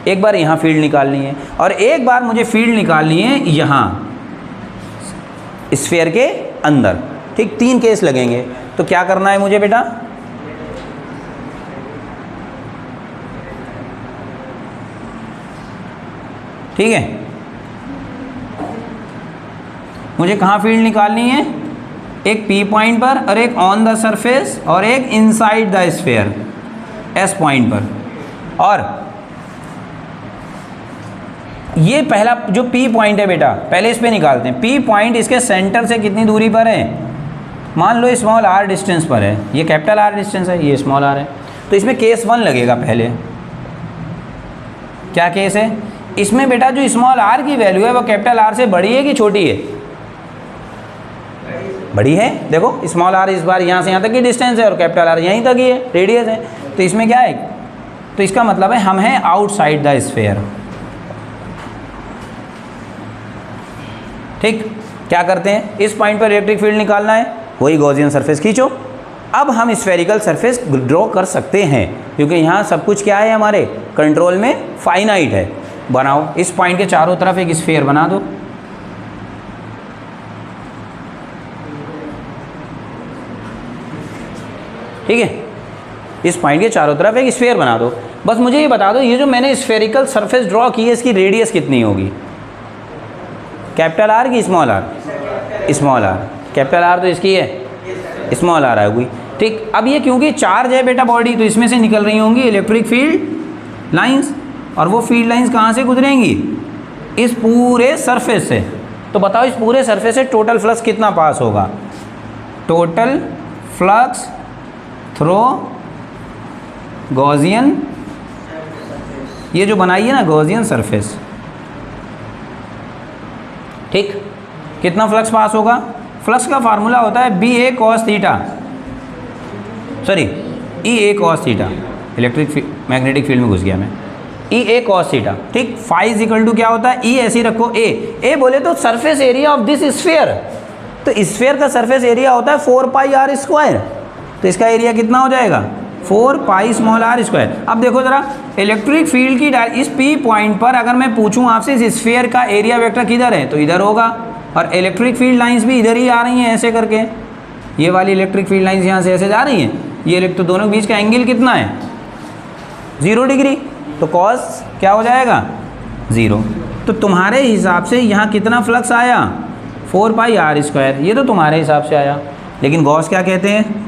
एक बार यहाँ फील्ड निकालनी है, और एक बार मुझे फील्ड निकालनी है यहाँ स्फीयर के अंदर। ठीक, 3 केस लगेंगे, तो क्या करना है मुझे बेटा, ठीक है, मुझे कहाँ फील्ड निकालनी है, एक P पॉइंट पर और एक ऑन द सरफेस और एक inside the sphere S point पर। और ये पहला जो P पॉइंट है बेटा, पहले इस पे निकालते हैं। P पॉइंट इसके सेंटर से कितनी दूरी पर है? मान लो स्मॉल r डिस्टेंस पर है, ये कैपिटल R डिस्टेंस है, ये स्मॉल r है। तो इसमें केस 1 लगेगा पहले। क्या केस है इसमें बेटा? जो स्मॉल r की वैल्यू है वो कैपिटल R से बड़ी है कि छोटी है? बड़ी है। देखो स्मॉल r इस बार यहाँ से यहाँ तक की डिस्टेंस है और कैपिटल R यहीं तक ही है, रेडियस है। तो इसमें क्या है? तो इसका मतलब है हम हैं आउटसाइड द स्फीयर। ठीक, क्या करते हैं? इस पॉइंट पर इलेक्ट्रिक फील्ड निकालना है, वही गॉसियन सरफेस खींचो। अब हम स्फेरिकल सरफेस ड्रॉ कर सकते हैं क्योंकि यहाँ सब कुछ क्या है? हमारे कंट्रोल में फाइनाइट है। बनाओ, इस पॉइंट के चारों तरफ एक स्फीयर बना दो। ठीक है, इस पॉइंट के चारों तरफ एक स्फीयर बना दो। बस मुझे ये बता दो, ये जो मैंने स्फेरिकल सरफेस ड्रॉ की है इसकी रेडियस कितनी होगी? कैपिटल R की small r? Small r। Capital R तो इसकी है, स्मॉल r होगी। ठीक, अब ये क्योंकि चार्ज है बेटा बॉडी, तो इसमें से निकल रही होंगी इलेक्ट्रिक फील्ड लाइंस, और वो फील्ड लाइंस कहाँ से गुजरेंगी? इस पूरे सरफेस से। तो बताओ इस पूरे सरफेस से टोटल फ्लक्स कितना पास होगा? टोटल फ्लक्स थ्रो गॉसियन, ये जो बनाई है ना गॉसियन सरफेस, ठीक, कितना फ्लक्स पास होगा? फ्लक्स का फार्मूला होता है b a cos theta, sorry e A cos theta. Electric magnetic field में घुस गया मैं। ई ए कॉस थीटा। ठीक, फाई इज इक्वल टू क्या होता है? ई ऐसे ही रखो ए बोले तो surface area of this sphere. तो स्फीयर का सरफेस एरिया होता है 4 पाई r स्क्वायर। तो इसका एरिया कितना हो जाएगा? 4 पाई स्मॉल r स्क्वायर। अब देखो जरा, इलेक्ट्रिक फील्ड की इस P पॉइंट पर अगर मैं पूछूं आपसे इस स्फीयर का एरिया वेक्टर किधर है, तो इधर होगा, और इलेक्ट्रिक फील्ड लाइंस भी इधर ही आ रही हैं ऐसे करके। ये वाली इलेक्ट्रिक फील्ड लाइंस यहाँ से ऐसे जा रही हैं, ये तो दोनों के बीच का एंगल कितना है? 0 डिग्री। तो कॉस क्या हो जाएगा? 0। तो तुम्हारे हिसाब से यहाँ कितना फ्लक्स आया? 4 पाई r स्क्वायर। ये तो तुम्हारे हिसाब से आया, लेकिन गॉस क्या कहते हैं?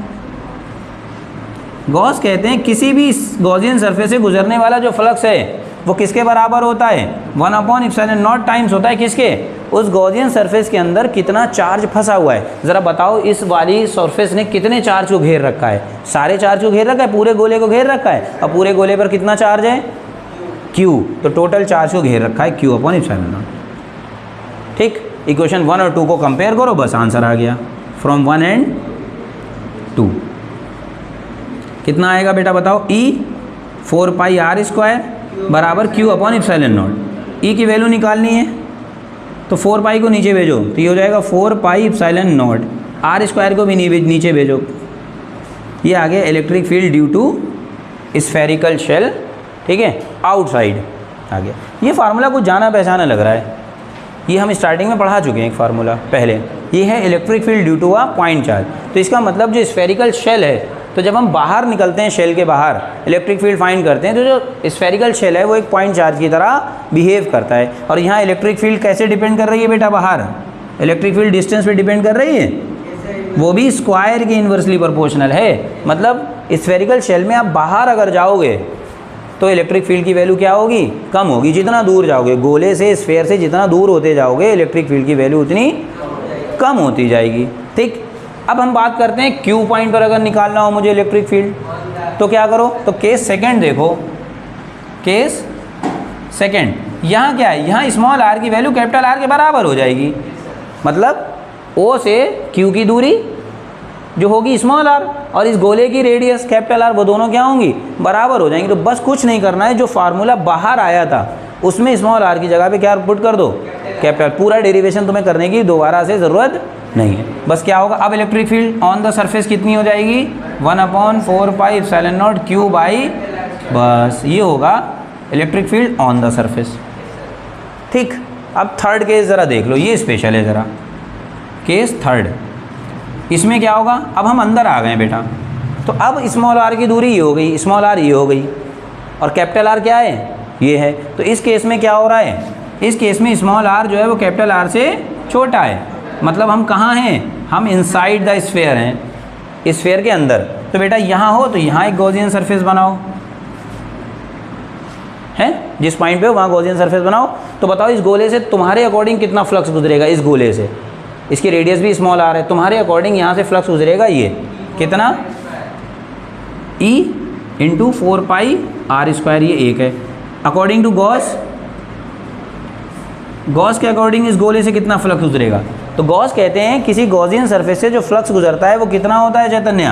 गॉस कहते हैं किसी भी गॉसियन सरफेस से गुजरने वाला जो फ्लक्स है वो किसके बराबर होता है? 1/ε0 टाइम्स होता है किसके? उस गॉसियन सरफेस के अंदर कितना चार्ज फंसा हुआ है। ज़रा बताओ इस वाली सरफेस ने कितने चार्ज को घेर रखा है? सारे चार्ज को घेर रखा है, पूरे गोले को घेर रखा है। और पूरे गोले पर कितना चार्ज है? Q। तो टोटल चार्ज को घेर रखा है Q/ε0। ठीक, इक्वेशन 1 और 2 को कंपेयर करो, बस आंसर आ गया। फ्रॉम 1 एंड 2 कितना आएगा बेटा बताओ? E 4 पाई r स्क्वायर बराबर Q/ε0। E की वैल्यू निकालनी है तो 4 पाई को नीचे भेजो, तो ये हो जाएगा 4 पाई ε0। r स्क्वायर को भी नीचे भेजो। ये आ गया electric field due to spherical shell. ठीक है, आउटसाइड आ गया। ये फार्मूला कुछ जाना पहचाना लग रहा है, ये हम स्टार्टिंग में पढ़ा चुके हैं एक फार्मूला पहले। ये है electric field due to a point charge. तो इसका मतलब जो स्फेरिकल शेल है, तो जब हम बाहर निकलते हैं शेल के बाहर इलेक्ट्रिक फील्ड फाइंड करते हैं, तो जो स्फेरिकल शेल है वो एक पॉइंट चार्ज की तरह बिहेव करता है। और यहाँ इलेक्ट्रिक फील्ड कैसे डिपेंड कर रही है बेटा? बाहर इलेक्ट्रिक फील्ड डिस्टेंस पे डिपेंड कर रही है, वो भी स्क्वायर के इन्वर्सली प्रोपोर्शनल है। मतलब स्फेरिकल शेल में आप बाहर अगर जाओगे तो इलेक्ट्रिक फील्ड की वैल्यू क्या होगी? कम होगी। जितना दूर जाओगे गोले से, स्फेयर से जितना दूर होते जाओगे, इलेक्ट्रिक फील्ड की वैल्यू उतनी कम होती जाएगी। ठीक, अब हम बात करते हैं Q पॉइंट पर अगर निकालना हो मुझे इलेक्ट्रिक फील्ड, तो क्या करो? तो केस सेकंड देखो, केस सेकंड। यहाँ क्या है? यहाँ स्मॉल r की वैल्यू कैपिटल R के बराबर हो जाएगी। मतलब O से Q की दूरी जो होगी स्मॉल r, और इस गोले की रेडियस कैपिटल R, वो दोनों क्या होंगी? बराबर हो जाएंगी। तो बस कुछ नहीं करना है, जो फार्मूला बाहर आया था उसमें स्मॉल r की जगह पे क्या पुट कर दो? कैपिटल। पूरा डेरिवेशन तुम्हें करने की दोबारा से ज़रूरत नहीं है। बस क्या होगा? अब electric field on the surface कितनी हो जाएगी? 1/4 पाई ε0 Q बाई, बस ये होगा electric field on the surface. ठीक, अब थर्ड केस ज़रा देख लो, ये स्पेशल है ज़रा। केस थर्ड, इसमें क्या होगा? अब हम अंदर आ गए बेटा, तो अब स्मॉल r की दूरी ये हो गई, स्मॉल r ये हो गई, और कैपिटल R क्या है? ये है। तो इस केस में क्या हो रहा है? इस केस में स्मॉल r जो है वो कैपिटल R से छोटा है। मतलब हम कहाँ हैं? हम इनसाइड द स्फीयर हैं, स्फीयर के अंदर। तो बेटा यहाँ हो तो यहाँ एक गॉसियन सरफेस बनाओ, है, जिस पॉइंट पे हो वहाँ गॉसियन सरफेस बनाओ। तो बताओ इस गोले से तुम्हारे अकॉर्डिंग कितना फ्लक्स गुजरेगा, इस गोले से, इसकी रेडियस भी स्मॉल आर है, तुम्हारे अकॉर्डिंग यहाँ से फ्लक्स गुजरेगा ये कितना, E into 4 pi are square, ये एक है। अकॉर्डिंग टू गॉस, गॉस के अकॉर्डिंग इस गोले से कितना फ्लक्स गुजरेगा, तो गॉस कहते हैं किसी गॉसियन सरफेस से जो फ्लक्स गुजरता है वो कितना होता है चैतन्य,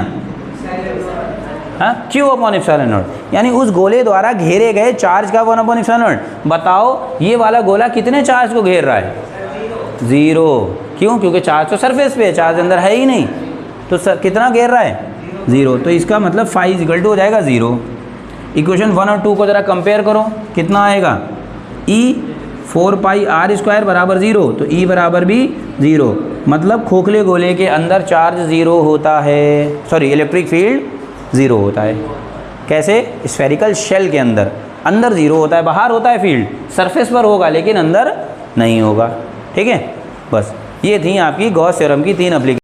हाँ, क्यू अपॉन एप्सिलॉन नॉट, यानी उस गोले द्वारा घेरे गए चार्ज का 1 अपॉन एप्सिलॉन नॉट। बताओ ये वाला गोला कितने चार्ज को घेर रहा है, 0, क्यों, क्योंकि चार्ज तो सरफेस पे है, चार्ज अंदर है ही नहीं, तो कितना घेर रहा है, 0, तो इसका मतलब फाई इक्वल टू हो जाएगा 0। इक्वेशन 1 और 2 को ज़रा कंपेयर करो, कितना आएगा, E 4 पाई आर स्क्वायर बराबर 0, तो E बराबर भी 0, मतलब खोखले गोले के अंदर चार्ज 0 होता है, सॉरी इलेक्ट्रिक फील्ड 0 होता है। कैसे, स्फेरिकल शेल के अंदर, अंदर 0 होता है, बाहर होता है फील्ड, सरफेस पर होगा लेकिन अंदर नहीं होगा। ठीक है, बस ये थी आपकी गॉस थ्योरम की 3 एप्लीकेशन।